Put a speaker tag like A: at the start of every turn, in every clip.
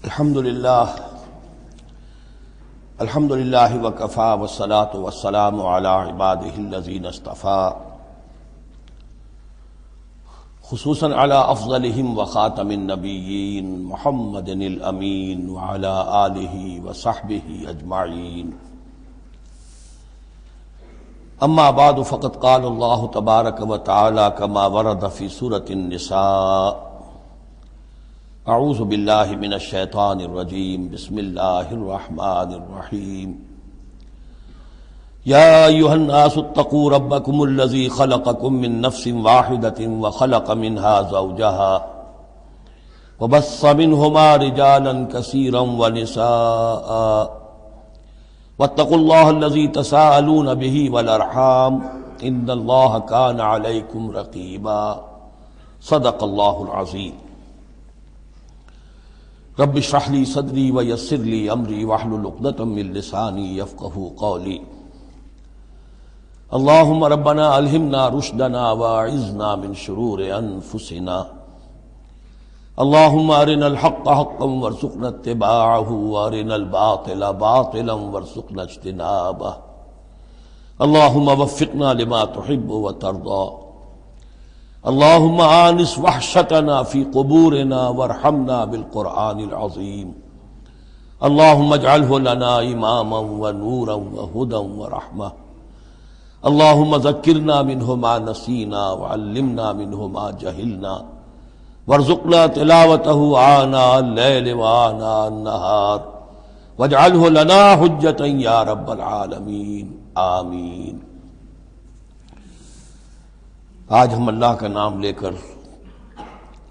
A: الحمد للہ وکفی والصلاة والسلام علی عباده الذین اصطفی، خصوصاً علی افضلہم وخاتم النبیین محمد الامین وعلی آلہ وصحبہ اجمعین. اما بعد فقد قال اللہ تبارک وتعالی کما ورد فی سورۃ النساء: اعوذ باللہ من الشیطان الرجیم، بسم اللہ الرحمن الرحیم. یا ایھا الناس اتقوا ربکم الذی خلقکم من نفس واحدۃ وخلق منها زوجها وبث منہما رجالا کثیرا ونساء واتقوا اللہ الذی تساءلون به والارحام ان اللہ کان علیکم رقیبا. صدق اللہ العظیم. رب اشرح لي صدري ويسر لي امري واحلل عقدة من لساني يفقهوا قولي. اللهم ربنا الهمنا رشدنا واعذنا من شرور انفسنا. اللهم ارنا الحق حقا وارزقنا اتباعه وارنا الباطل باطلا وارزقنا اجتنابه. اللهم وفقنا لما تحب وترضى. اللهم آنس وحشتنا في قبورنا وارحمنا بالقرآن العظيم. اللهم اجعله لنا إماما ونورا وهدى ورحمة. اللهم ذكرنا منه ما نسينا وعلمنا منه ما جهلنا وارزقنا تلاوته آناء الليل وآناء النهار واجعله لنا حجة يا رب العالمين. آمين. آج ہم اللہ کا نام لے کر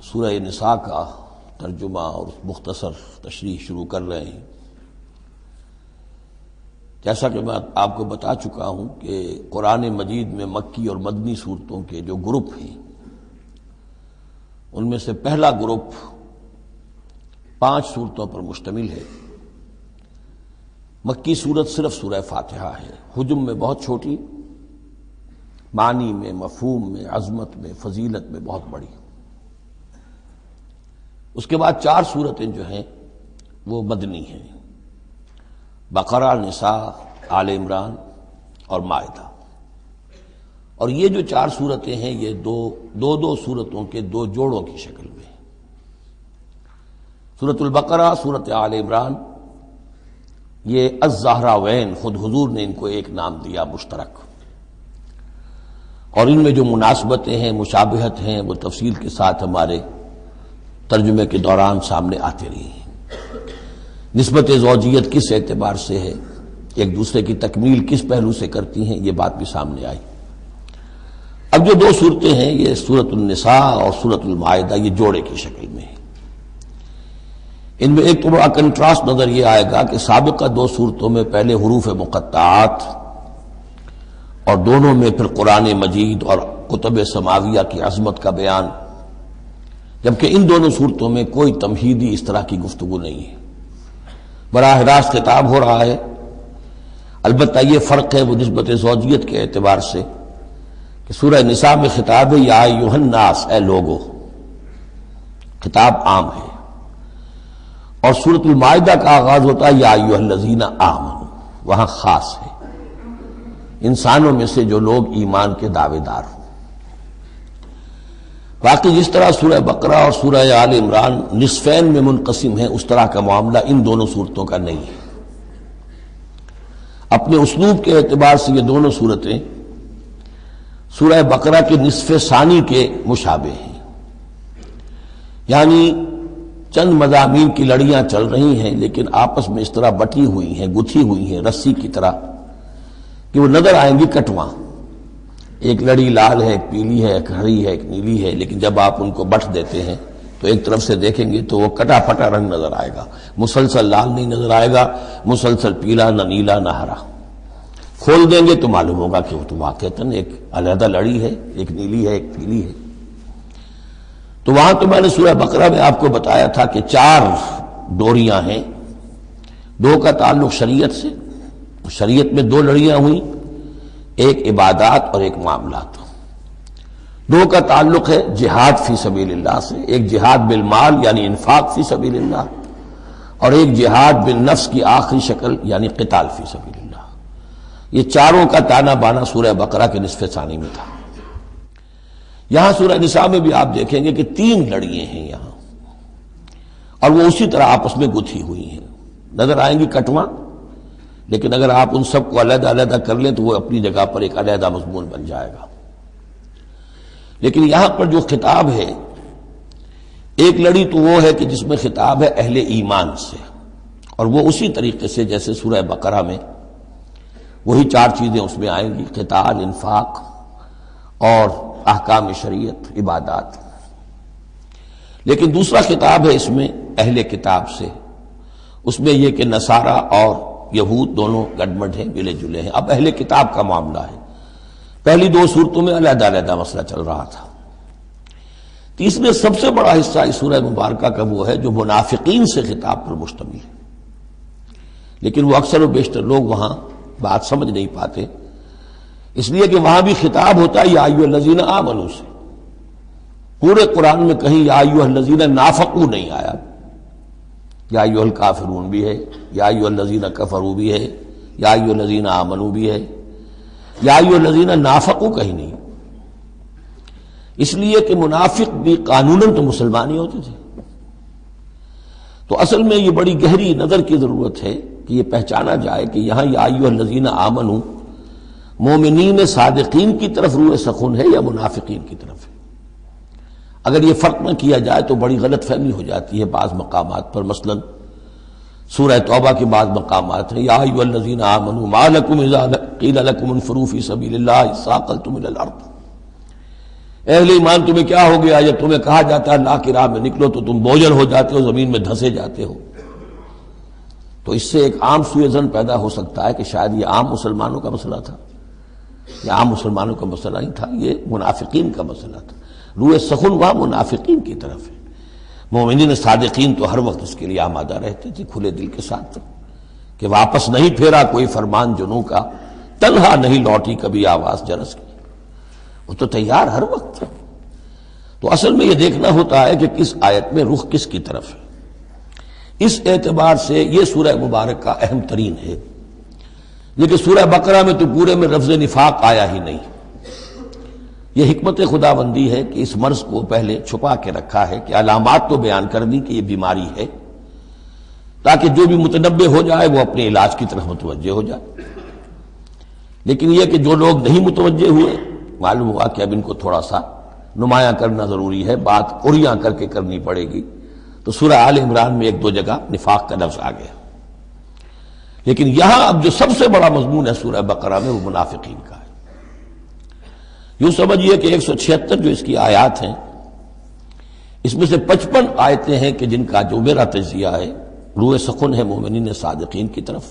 A: سورہ نساء کا ترجمہ اور مختصر تشریح شروع کر رہے ہیں. جیسا کہ میں آپ کو بتا چکا ہوں کہ قرآن مجید میں مکی اور مدنی صورتوں کے جو گروپ ہیں ان میں سے پہلا گروپ 5 صورتوں پر مشتمل ہے. مکی صورت صرف سورہ فاتحہ ہے، حجم میں بہت چھوٹی، معنی میں، مفہوم میں، عظمت میں، فضیلت میں بہت بڑی. اس کے بعد 4 صورتیں جو ہیں وہ مدنی ہیں: بقرہ، نساء، آل عمران اور مائدہ. اور یہ جو 4 صورتیں ہیں یہ دو صورتوں کے 2 جوڑوں کی شکل میں. سورۃ البقرہ، سورۃ آل عمران، یہ الزہراوین، خود حضور نے ان کو ایک نام دیا مشترک، اور ان میں جو مناسبتیں ہیں، مشابہت ہیں، وہ تفصیل کے ساتھ ہمارے ترجمے کے دوران سامنے آتے رہی ہیں. نسبت زوجیت کس اعتبار سے ہے، ایک دوسرے کی تکمیل کس پہلو سے کرتی ہیں، یہ بات بھی سامنے آئی. اب جو 2 صورتیں ہیں یہ سورۃ النساء اور سورۃ المائدہ، یہ جوڑے کی شکل میں ہیں. ان میں ایک تو بڑا کنٹراسٹ نظر یہ آئے گا کہ سابقہ 2 صورتوں میں پہلے حروف مقطعات اور دونوں میں پھر قرآن مجید اور کتب سماویہ کی عظمت کا بیان، جبکہ ان دونوں صورتوں میں کوئی تمہیدی اس طرح کی گفتگو نہیں ہے، براہ راست خطاب ہو رہا ہے. البتہ یہ فرق ہے وہ نسبت زوجیت کے اعتبار سے کہ سورہ نساء میں خطاب ہے یا ایھا الناس، اے لوگو، خطاب عام ہے، اور سورۃ المائدہ کا آغاز ہوتا ہے یا ایھا الذین آمنوا، وہاں خاص ہے، انسانوں میں سے جو لوگ ایمان کے دعوے دار ہوں. باقی جس طرح سورہ بقرہ اور سورہ آل عمران نصفین میں منقسم ہیں، اس طرح کا معاملہ ان دونوں صورتوں کا نہیں ہے. اپنے اسلوب کے اعتبار سے یہ دونوں صورتیں سورہ بقرہ کے نصف ثانی کے مشابہ ہیں، یعنی چند مضامین کی لڑیاں چل رہی ہیں لیکن آپس میں اس طرح بٹی ہوئی ہیں، گتھی ہوئی ہیں رسی کی طرح کہ وہ نظر آئیں گی کٹواں. ایک لڑی لال ہے، ایک پیلی ہے، ایک ہری ہے، ایک نیلی ہے، لیکن جب آپ ان کو بٹ دیتے ہیں تو ایک طرف سے دیکھیں گے تو وہ کٹا پھٹا رنگ نظر آئے گا، مسلسل لال نہیں نظر آئے گا، مسلسل پیلا، نہ نیلا نہ ہرا. کھول دیں گے تو معلوم ہوگا کہ وہ تو واقعتاً ایک علیحدہ لڑی ہے، ایک نیلی ہے، ایک پیلی ہے. تو وہاں تو میں نے سورہ بقرہ میں آپ کو بتایا تھا کہ 4 ڈوریاں ہیں، 2 کا تعلق شریعت سے، شریعت میں 2 لڑیاں ہوئیں، ایک عبادات اور ایک معاملات. 2 کا تعلق ہے جہاد فی سبیل اللہ سے، ایک جہاد بالمال یعنی انفاق فی سبیل اللہ، اور ایک جہاد بالنفس کی آخری شکل یعنی قتال فی سبیل اللہ. یہ چاروں کا تانا بانا سورہ بقرہ کے نصف ثانی میں تھا. یہاں سورہ نساء میں بھی آپ دیکھیں گے کہ 3 لڑیاں ہیں یہاں، اور وہ اسی طرح آپس میں گتھی ہوئی ہیں. نظر آئیں گی کٹواں، لیکن اگر آپ ان سب کو علیحدہ علیحدہ کر لیں تو وہ اپنی جگہ پر ایک علیحدہ مضمون بن جائے گا. لیکن یہاں پر جو خطاب ہے، ایک لڑی تو وہ ہے کہ جس میں خطاب ہے اہل ایمان سے، اور وہ اسی طریقے سے جیسے سورہ بقرہ میں وہی 4 چیزیں اس میں آئیں گی: قتال، انفاق اور احکام شریعت، عبادات. لیکن دوسرا خطاب ہے اس میں اہل کتاب سے. اس میں یہ کہ نصارہ اور یہود دونوں گڈمڈ ہیں، ملے جلے ہیں. اب اہل کتاب کا معاملہ ہے. پہلی 2 صورتوں میں علیحدہ علیحدہ مسئلہ چل رہا تھا. تیسرے سب سے بڑا حصہ اس سورہ مبارکہ کا وہ ہے جو منافقین سے خطاب پر مشتمل ہے. لیکن وہ اکثر و بیشتر لوگ وہاں بات سمجھ نہیں پاتے، اس لیے کہ وہاں بھی خطاب ہوتا ہے یا ایھا الذین آمنوا سے. پورے قرآن میں کہیں یا ایھا الذین نافقوا نہیں آیا. یا ایھا الکافرون بھی ہے، یا ایھا الذین کفروا بھی ہے، یا ایھا الذین آمنوا بھی ہے، یا ایھا الذین نافقوا کہیں نہیں. اس لیے کہ منافق بھی قانوناً تو مسلمان ہی ہوتے تھے. تو اصل میں یہ بڑی گہری نظر کی ضرورت ہے کہ یہ پہچانا جائے کہ یہاں یا ایھا الذین آمنوا مومنین صادقین کی طرف روح سخن ہے یا منافقین کی طرف ہے. اگر یہ فرق نہ کیا جائے تو بڑی غلط فہمی ہو جاتی ہے بعض مقامات پر. مثلا سورہ توبہ کے بعض مقامات ہیں یا ایھا الذین آمنوا ما لکم اذا قیل لکم انفروا فی سبیل اللہ ثاقلتم الی الارض. اہل ایمان تمہیں کیا ہو گیا جب تمہیں کہا جاتا ہے اللہ کی راہ میں نکلو تو تم بوجھل ہو جاتے ہو، زمین میں دھنسے جاتے ہو. تو اس سے ایک عام سوء ظن پیدا ہو سکتا ہے کہ شاید یہ عام مسلمانوں کا مسئلہ تھا. یہ عام مسلمانوں کا مسئلہ نہیں تھا، یہ منافقین کا مسئلہ تھا. روح سخن وہاں منافقین کی طرف ہے. مومنین صادقین تو ہر وقت اس کے لیے آمادہ رہتے تھے کھلے دل کے ساتھ کہ واپس نہیں پھیرا کوئی فرمان جنوں کا، تنہا نہیں لوٹی کبھی آواز جرس کی. وہ تو تیار ہر وقت. تو اصل میں یہ دیکھنا ہوتا ہے کہ کس آیت میں رخ کس کی طرف ہے. اس اعتبار سے یہ سورہ مبارک کا اہم ترین ہے. لیکن سورہ بقرہ میں تو پورے میں لفظ نفاق آیا ہی نہیں. یہ حکمت خداوندی ہے کہ اس مرض کو پہلے چھپا کے رکھا ہے کہ علامات تو بیان کر دی کہ یہ بیماری ہے، تاکہ جو بھی متنبع ہو جائے وہ اپنے علاج کی طرف متوجہ ہو جائے. لیکن یہ کہ جو لوگ نہیں متوجہ ہوئے، معلوم ہوا کہ اب ان کو تھوڑا سا نمایاں کرنا ضروری ہے، بات اریاں کر کے کرنی پڑے گی. تو سورہ آل عمران میں 1-2 جگہ نفاق کا لفظ آ گیا. لیکن یہاں اب جو سب سے بڑا مضمون ہے سورہ بقرہ میں وہ منافقین کا ہے. یوں سمجھیے کہ 176 جو اس کی آیات ہیں، اس میں سے 55 آیتیں ہیں کہ جن کا جو میرا تجزیہ ہے روح سخن ہے مومنین صادقین کی طرف.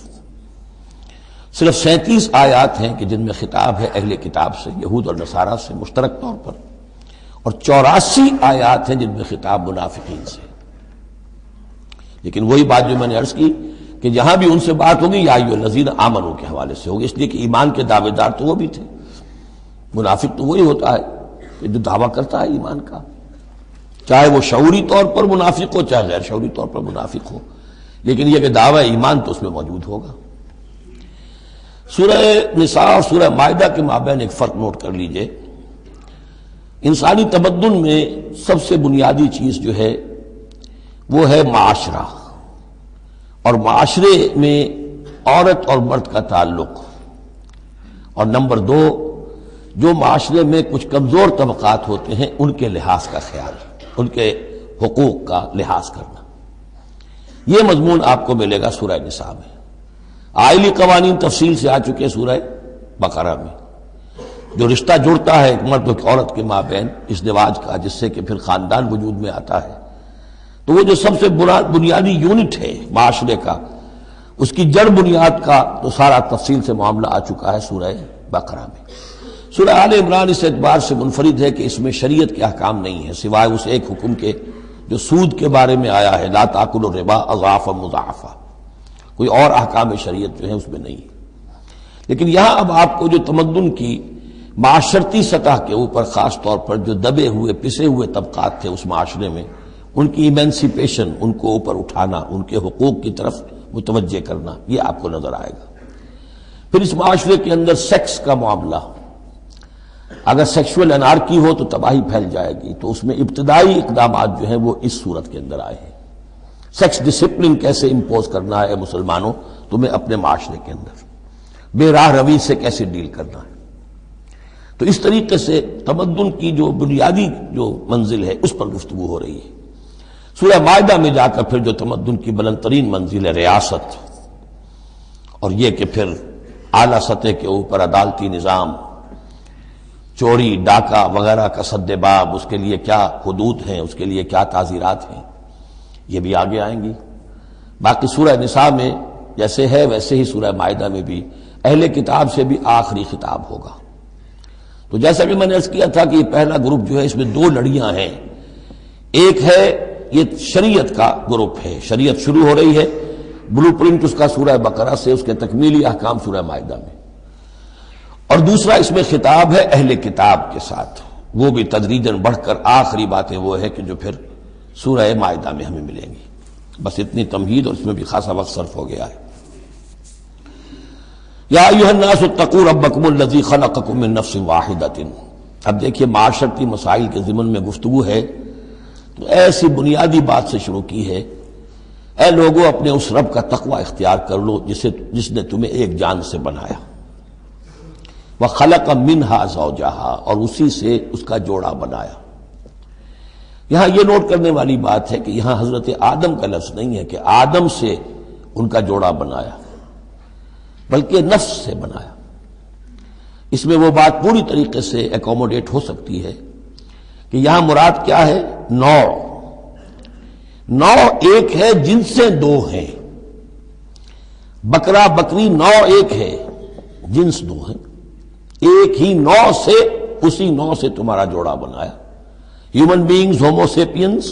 A: صرف 37 آیات ہیں کہ جن میں خطاب ہے اہل کتاب سے، یہود اور نصارہ سے مشترک طور پر، اور 84 آیات ہیں جن میں خطاب منافقین سے. لیکن وہی بات جو میں نے عرض کی کہ جہاں بھی ان سے بات ہوگی یا ایھا الذین آمنوا کے حوالے سے ہوگی، اس لیے کہ ایمان کے دعوے دار تو وہ بھی تھے. منافق تو وہی ہوتا ہے کہ جو دعویٰ کرتا ہے ایمان کا، چاہے وہ شعوری طور پر منافق ہو چاہے غیر شعوری طور پر منافق ہو، لیکن یہ کہ دعویٰ ایمان تو اس میں موجود ہوگا. سورہ نساء اور سورہ مائدہ کے مابین ایک فرق نوٹ کر لیجئے. انسانی تمدن میں سب سے بنیادی چیز جو ہے وہ ہے معاشرہ، اور معاشرے میں عورت اور مرد کا تعلق. اور نمبر 2، جو معاشرے میں کچھ کمزور طبقات ہوتے ہیں ان کے لحاظ کا خیال، ان کے حقوق کا لحاظ کرنا. یہ مضمون آپ کو ملے گا سورہ نساء میں. آئلی قوانین تفصیل سے آ چکے سورہ بقرہ میں. جو رشتہ جڑتا ہے ایک مرد اور ایک عورت کے مابین ازدواج کا، جس سے کہ پھر خاندان وجود میں آتا ہے، تو وہ جو سب سے بنیادی یونٹ ہے معاشرے کا، اس کی جڑ بنیاد کا تو سارا تفصیل سے معاملہ آ چکا ہے سورہ بقرہ میں. سورہ آل عمران اس اعتبار سے منفرد ہے کہ اس میں شریعت کے احکام نہیں ہیں سوائے اس ایک حکم کے جو سود کے بارے میں آیا ہے، لا تاکلوا الربا اضعافا مضاعفا. کوئی اور احکام شریعت جو ہے اس میں نہیں ہے. لیکن یہاں اب آپ کو جو تمدن کی معاشرتی سطح کے اوپر خاص طور پر جو دبے ہوئے پسے ہوئے طبقات تھے اس معاشرے میں، ان کی ایمینسیپیشن، ان کو اوپر اٹھانا، ان کے حقوق کی طرف متوجہ کرنا، یہ آپ کو نظر آئے گا۔ پھر اس معاشرے کے اندر سیکس کا معاملہ، اگر سیکشول انارکی ہو تو تباہی پھیل جائے گی، تو اس میں ابتدائی اقدامات جو ہیں وہ اس صورت کے اندر آئے ہیں۔ سیکس ڈسپلن کیسے امپوز کرنا ہے مسلمانوں تمہیں اپنے معاشرے کے اندر، بے راہ روی سے کیسے ڈیل کرنا ہے۔ تو اس طریقے سے تمدن کی جو بنیادی جو منزل ہے اس پر گفتگو ہو رہی ہے۔ سورہ مائدہ میں جا کر پھر جو تمدن کی بلند ترین منزل ہے ریاست، اور یہ کہ پھر اعلیٰ سطح کے اوپر عدالتی نظام، چوری ڈاکہ وغیرہ کا سد باب، اس کے لیے کیا حدود ہیں، اس کے لیے کیا تعزیرات ہیں، یہ بھی آگے آئیں گی۔ باقی سورہ نساء میں جیسے ہے ویسے ہی سورہ مائدہ میں بھی اہل کتاب سے بھی آخری خطاب ہوگا۔ تو جیسا کہ میں نے عرض کیا تھا کہ یہ پہلا گروپ جو ہے اس میں دو لڑیاں ہیں۔ ایک ہے یہ شریعت کا گروپ ہے، شریعت شروع ہو رہی ہے، بلو پرنٹ اس کا سورہ بقرہ سے، اس کے تکمیلی احکام سورہ مائدہ میں، اور دوسرا اس میں خطاب ہے اہل کتاب کے ساتھ، وہ بھی تدریجاً بڑھ کر آخری باتیں وہ ہے کہ جو پھر سورہ مائدہ میں ہمیں ملیں گی۔ بس اتنی تمہید، اور اس میں بھی خاصا وقت صرف ہو گیا ہے۔ یا ایھا الناس اتقوا ربکم الذی خلقکم من نفس واحدۃ۔ اب دیکھیے معاشرتی مسائل کے ضمن میں گفتگو ہے تو ایسی بنیادی بات سے شروع کی ہے، اے لوگوں اپنے اس رب کا تقوی اختیار کر لو جس نے تمہیں ایک جان سے بنایا، وَخَلَقَ مِنْهَا زَوْجَهَا، اور اسی سے اس کا جوڑا بنایا۔ یہاں یہ نوٹ کرنے والی بات ہے کہ یہاں حضرت آدم کا لفظ نہیں ہے کہ آدم سے ان کا جوڑا بنایا، بلکہ نفس سے بنایا۔ اس میں وہ بات پوری طریقے سے ایکوموڈیٹ ہو سکتی ہے کہ یہاں مراد کیا ہے؟ نوع ایک ہے، جنسیں دو ہیں۔ بکرا بکری نوع ایک ہے، جنس دو ہیں، ایک ہی نوع سے، اسی نوع سے تمہارا جوڑا بنایا۔ ہیومن بینگز، ہومو سیپینز،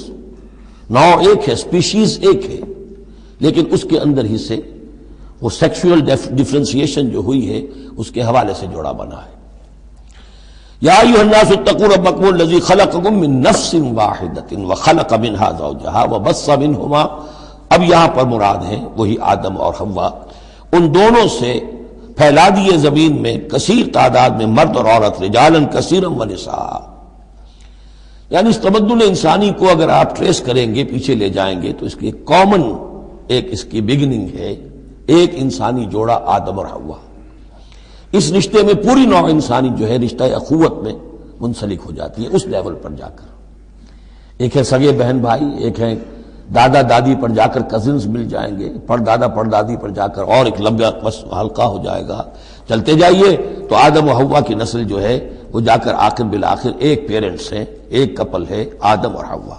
A: نوع ایک ہے، اسپیشیز ایک ہے، لیکن اس کے اندر ہی سے وہ سیکشول ڈفرینسیشن جو ہوئی ہے اس کے حوالے سے جوڑا بنا ہے۔ یا ایھا الناس اتقوا ربکم الذی خلقکم من نفس واحدۃ وخلق منها زوجها وبث منہما، اب یہاں پر مراد ہیں وہی آدم اور حوا، ان دونوں سے پھیلا دیے زمین میں کثیر تعداد میں مرد اور عورت، رجالا کثیرا ونساء۔ یعنی اس تمدن انسانی کو اگر آپ ٹریس کریں گے، پیچھے لے جائیں گے، تو اس کی کامن ایک اس کی بگننگ ہے، ایک انسانی جوڑا آدم اور حوا۔ اس رشتے میں پوری نوع انسانی جو ہے رشتہ اخوت میں منسلک ہو جاتی ہے، اس لیول پر جا کر۔ ایک ہے سگے بہن بھائی، ایک ہے دادا دادی پر جا کر کزنز مل جائیں گے، پردادا پردادی پر جا کر اور ایک لمبا بس حلقہ ہو جائے گا، چلتے جائیے تو آدم و حوا کی نسل جو ہے وہ جا کر آخر بالآخر ایک پیرنٹس ہیں، ایک کپل ہے، آدم اور حوا۔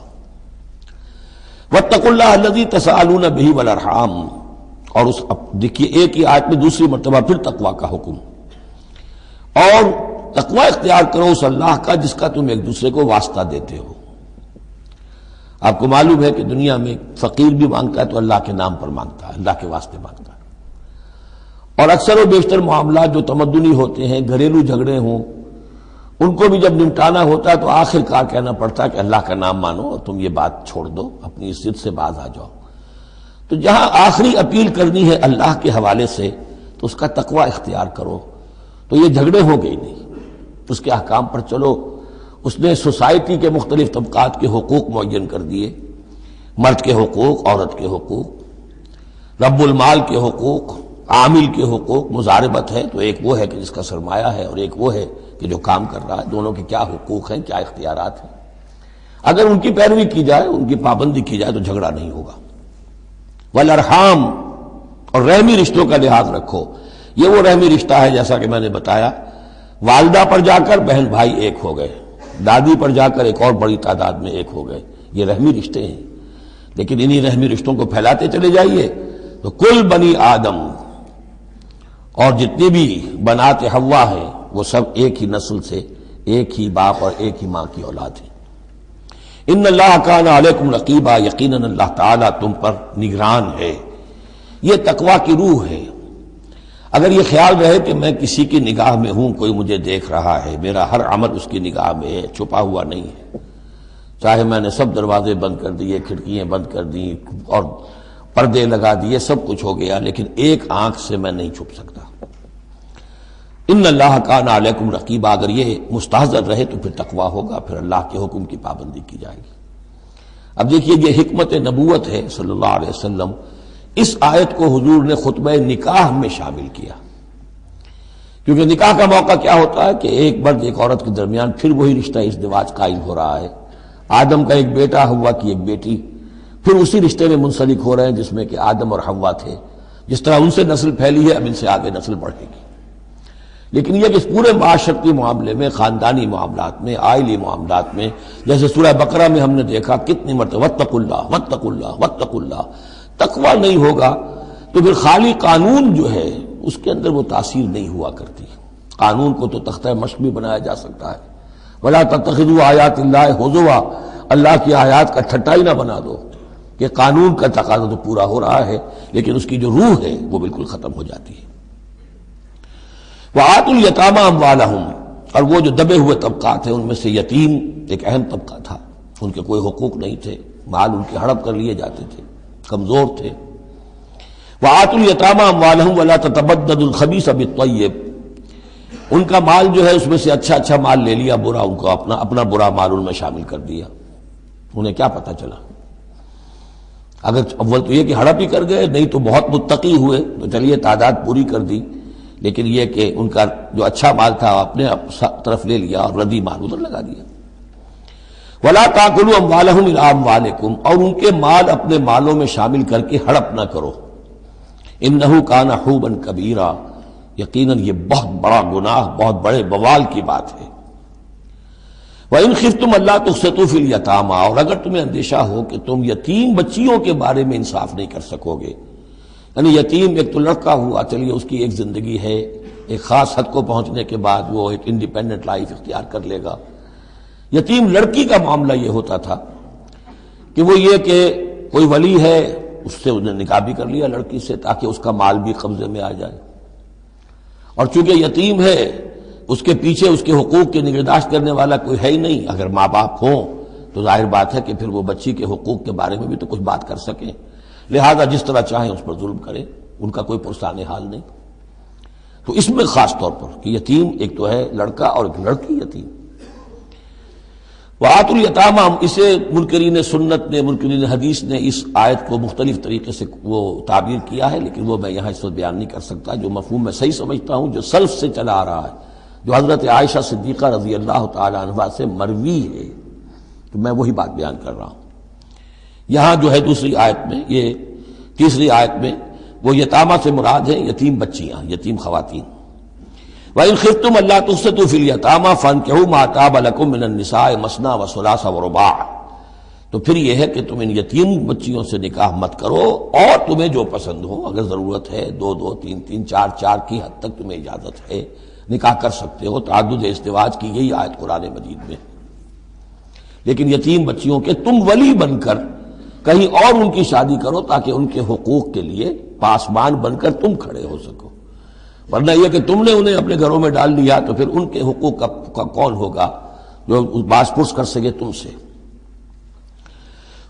A: واتقوا اللہ الذی تساءلون بہ والارحام، اور اس دیکھیے ایک ہی آیت میں دوسری مرتبہ پھر تقوی کا حکم، اور تقوی اختیار کرو اس اللہ کا جس کا تم ایک دوسرے کو واسطہ دیتے ہو۔ آپ کو معلوم ہے کہ دنیا میں فقیر بھی مانگتا ہے تو اللہ کے نام پر مانگتا ہے، اللہ کے واسطے مانگتا ہے، اور اکثر و بیشتر معاملات جو تمدنی ہوتے ہیں، گھریلو جھگڑے ہوں، ان کو بھی جب نمٹانا ہوتا ہے تو آخر کار کہنا پڑتا ہے کہ اللہ کا نام مانو اور تم یہ بات چھوڑ دو، اپنی ضد سے باز آ جاؤ۔ تو جہاں آخری اپیل کرنی ہے اللہ کے حوالے سے تو اس کا تقوی اختیار کرو، تو یہ جھگڑے ہو گئی نہیں، اس کے احکام پر چلو۔ اس نے سوسائٹی کے مختلف طبقات کے حقوق معین کر دیے، مرد کے حقوق، عورت کے حقوق، رب المال کے حقوق، عامل کے حقوق، مضاربت ہے تو ایک وہ ہے کہ جس کا سرمایہ ہے اور ایک وہ ہے کہ جو کام کر رہا ہے، دونوں کے کیا حقوق ہیں، کیا اختیارات ہیں۔ اگر ان کی پیروی کی جائے، ان کی پابندی کی جائے تو جھگڑا نہیں ہوگا۔ والارحام، اور رحمی رشتوں کا لحاظ رکھو۔ یہ وہ رحمی رشتہ ہے جیسا کہ میں نے بتایا، والدہ پر جا کر بہن بھائی ایک ہو گئے، دادی پر جا کر ایک اور بڑی تعداد میں ایک ہو گئے، یہ رحمی رشتے ہیں۔ لیکن انہی رحمی رشتوں کو پھیلاتے چلے جائیے تو کل بنی آدم، اور جتنی بھی بنات حوا ہیں وہ سب ایک ہی نسل سے، ایک ہی باپ اور ایک ہی ماں کی اولاد ہیں۔ ان اللہ کان علیکم رقیبا، یقیناً اللہ تعالیٰ تم پر نگران ہے۔ یہ تقویٰ کی روح ہے۔ اگر یہ خیال رہے کہ میں کسی کی نگاہ میں ہوں، کوئی مجھے دیکھ رہا ہے، میرا ہر عمل اس کی نگاہ میں ہے، چھپا ہوا نہیں ہے، چاہے میں نے سب دروازے بند کر دیے، کھڑکیاں بند کر دی اور پردے لگا دیے، سب کچھ ہو گیا، لیکن ایک آنکھ سے میں نہیں چھپ سکتا۔ ان اللہ کان علیکم رقیبا، اگر یہ مستحضر رہے تو پھر تقویٰ ہوگا، پھر اللہ کے حکم کی پابندی کی جائے گی۔ اب دیکھیے یہ حکمت نبوت ہے صلی اللہ علیہ وسلم، اس آیت کو حضور نے خطبہ نکاح میں شامل کیا، کیونکہ نکاح کا موقع کیا ہوتا ہے کہ ایک مرد ایک عورت کے درمیان پھر وہی رشتہ ازدواج قائم ہو رہا ہے، آدم کا ایک بیٹا، حوا کی ایک بیٹی، پھر اسی رشتے میں منسلک ہو رہے ہیں جس میں کہ آدم اور حوا تھے، جس طرح ان سے نسل پھیلی ہے اب ان سے آگے نسل بڑھے گی۔ لیکن یہ کہ اس پورے معاشرتی معاملے میں، خاندانی معاملات میں، عائلی معاملات میں، جیسے سورہ بقرہ میں ہم نے دیکھا کتنی مرتبہ واتقوا اللہ واتقوا اللہ واتقوا اللہ، تقویٰ نہیں ہوگا تو پھر خالی قانون جو ہے اس کے اندر وہ تاثیر نہیں ہوا کرتی۔ قانون کو تو تختہ مشق بھی بنایا جا سکتا ہے، ولا تتخذوا آیات اللہ ہزوا، اللہ کی آیات کا ٹھٹا ہی نہ بنا دو، کہ قانون کا تقاضا تو پورا ہو رہا ہے لیکن اس کی جو روح ہے وہ بالکل ختم ہو جاتی ہے۔ وآتوا الیتامى اموالهم، اور وہ جو دبے ہوئے طبقات ہیں ان میں سے یتیم ایک اہم طبقہ تھا، ان کے کوئی حقوق نہیں تھے، مال ان کے ہڑپ کر لیے جاتے تھے، کمزور تھے۔ وآتوا الیتامى اموالهم ولا تتبدلوا الخبیث بالطیب، ان کا مال جو ہے اس میں سے اچھا مال لے لیا، برا ان کو اپنا برا مال ان میں شامل کر دیا۔ انہیں کیا پتہ چلا؟ اگر اول تو یہ کہ ہڑپ ہی کر گئے، نہیں تو بہت متقی ہوئے تو چلیے تعداد پوری کر دی، لیکن یہ کہ ان کا جو اچھا مال تھا اپنے طرف لے لیا اور ردی مال ادھر لگا دیا۔ ولا تاکلوا اموالهم الى اموالکم، اور ان کے مال اپنے مالوں میں شامل کر کے ہڑپ نہ کرو۔ انہ کان حوبا کبیرا، یقیناً یہ بہت بڑا گناہ، بہت بڑے بوال کی بات ہے۔ وَإِنْ خِفْتُمْ أَلَّا تُقْسِطُوا فِي الْيَتَامَىٰ، اور اگر تمہیں اندیشہ ہو کہ تم یتیم بچیوں کے بارے میں انصاف نہیں کر سکو گے، یعنی یتیم ایک تو لڑکا ہوا، چلیے اس کی ایک زندگی ہے، ایک خاص حد کو پہنچنے کے بعد وہ ایک انڈیپینڈنٹ لائف اختیار کر لے گا۔ یتیم لڑکی کا معاملہ یہ ہوتا تھا کہ وہ یہ کہ کوئی ولی ہے، اس سے انہیں نکاح بھی کر لیا لڑکی سے تاکہ اس کا مال بھی قبضے میں آ جائے، اور چونکہ یتیم ہے اس کے پیچھے اس کے حقوق کی نگہداشت کرنے والا کوئی ہے ہی نہیں۔ اگر ماں باپ ہوں تو ظاہر بات ہے کہ پھر وہ بچی کے حقوق کے بارے میں بھی تو کچھ بات کر سکیں، لہذا جس طرح چاہیں اس پر ظلم کریں، ان کا کوئی پرسان حال نہیں۔ تو اس میں خاص طور پر کہ یتیم ایک تو ہے لڑکا اور ایک لڑکی یتیم۔ وآتوا الیتامى، اسے منکرین سنت نے، منکرین حدیث نے اس آیت کو مختلف طریقے سے وہ تعبیر کیا ہے، لیکن وہ میں یہاں اس وقت بیان نہیں کر سکتا۔ جو مفہوم میں صحیح سمجھتا ہوں، جو سلف سے چلا آ رہا ہے، جو حضرت عائشہ صدیقہ رضی اللہ تعالی عنہا سے مروی ہے، تو میں وہی بات بیان کر رہا ہوں۔ یہاں جو ہے دوسری آیت میں، یہ تیسری آیت میں، وہ یتامہ سے مراد ہیں یتیم بچیاں، یتیم خواتین۔ وَإِنْ خِفْتُمْ أَلَّا تُقْسِطُوا فِي الْيَتَامَىٰ فَانكِحُوا مَا طَابَ لَكُم مِّنَ النِّسَاءِ مَثْنَىٰ وَثُلَاثَ وَرُبَاعَ، تو پھر یہ ہے کہ تم ان یتیم بچیوں سے نکاح مت کرو، اور تمہیں جو پسند ہو، اگر ضرورت ہے دو دو تین تین چار چار کی حد تک تمہیں اجازت ہے، نکاح کر سکتے ہو۔ تعدد ازدواج کی یہی آیت قرآن مجید میں۔ لیکن یتیم بچیوں کے تم ولی بن کر کہیں اور ان کی شادی کرو تاکہ ان کے حقوق کے لیے پاسبان بن کر تم کھڑے ہو سکو، ورنہ یہ کہ تم نے انہیں اپنے گھروں میں ڈال لیا تو پھر ان کے حقوق کا کون ہوگا جو باز پرس کر سکے تم سے۔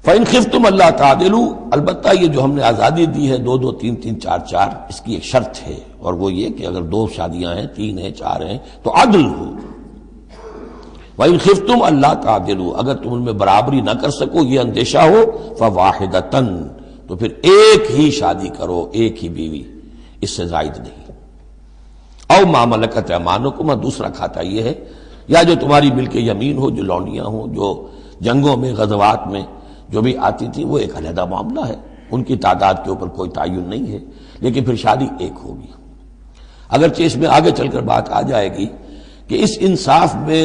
A: فَإِنْ خِفْتُمْ أَلَّا تَعْدِلُوا، البتہ یہ جو ہم نے آزادی دی ہے دو دو تین تین چار چار، اس کی ایک شرط ہے، اور وہ یہ کہ اگر دو شادیاں ہیں، تین ہیں، چار ہیں، تو عدل ہو۔ وَإِنْ خِفْتُمْ أَلَّا تَعْدِلُوا، اگر تم ان میں برابری نہ کر سکو، یہ اندیشہ ہو، فَوَاحِدَةً، تو پھر ایک ہی شادی کرو، ایک ہی بیوی، اس سے زائد نہیں۔ او ما ملکت ایمانکم، اور دوسرا کھاتا یہ ہے، یا جو تمہاری ملک یمین ہو، جو لونڈیاں ہوں، جو جنگوں میں غزوات میں جو بھی آتی تھی، وہ ایک علیحدہ معاملہ ہے، ان کی تعداد کے اوپر کوئی تعین نہیں ہے، لیکن پھر شادی ایک ہوگی۔ اگرچہ اس میں آگے چل کر بات آ جائے گی کہ اس انصاف میں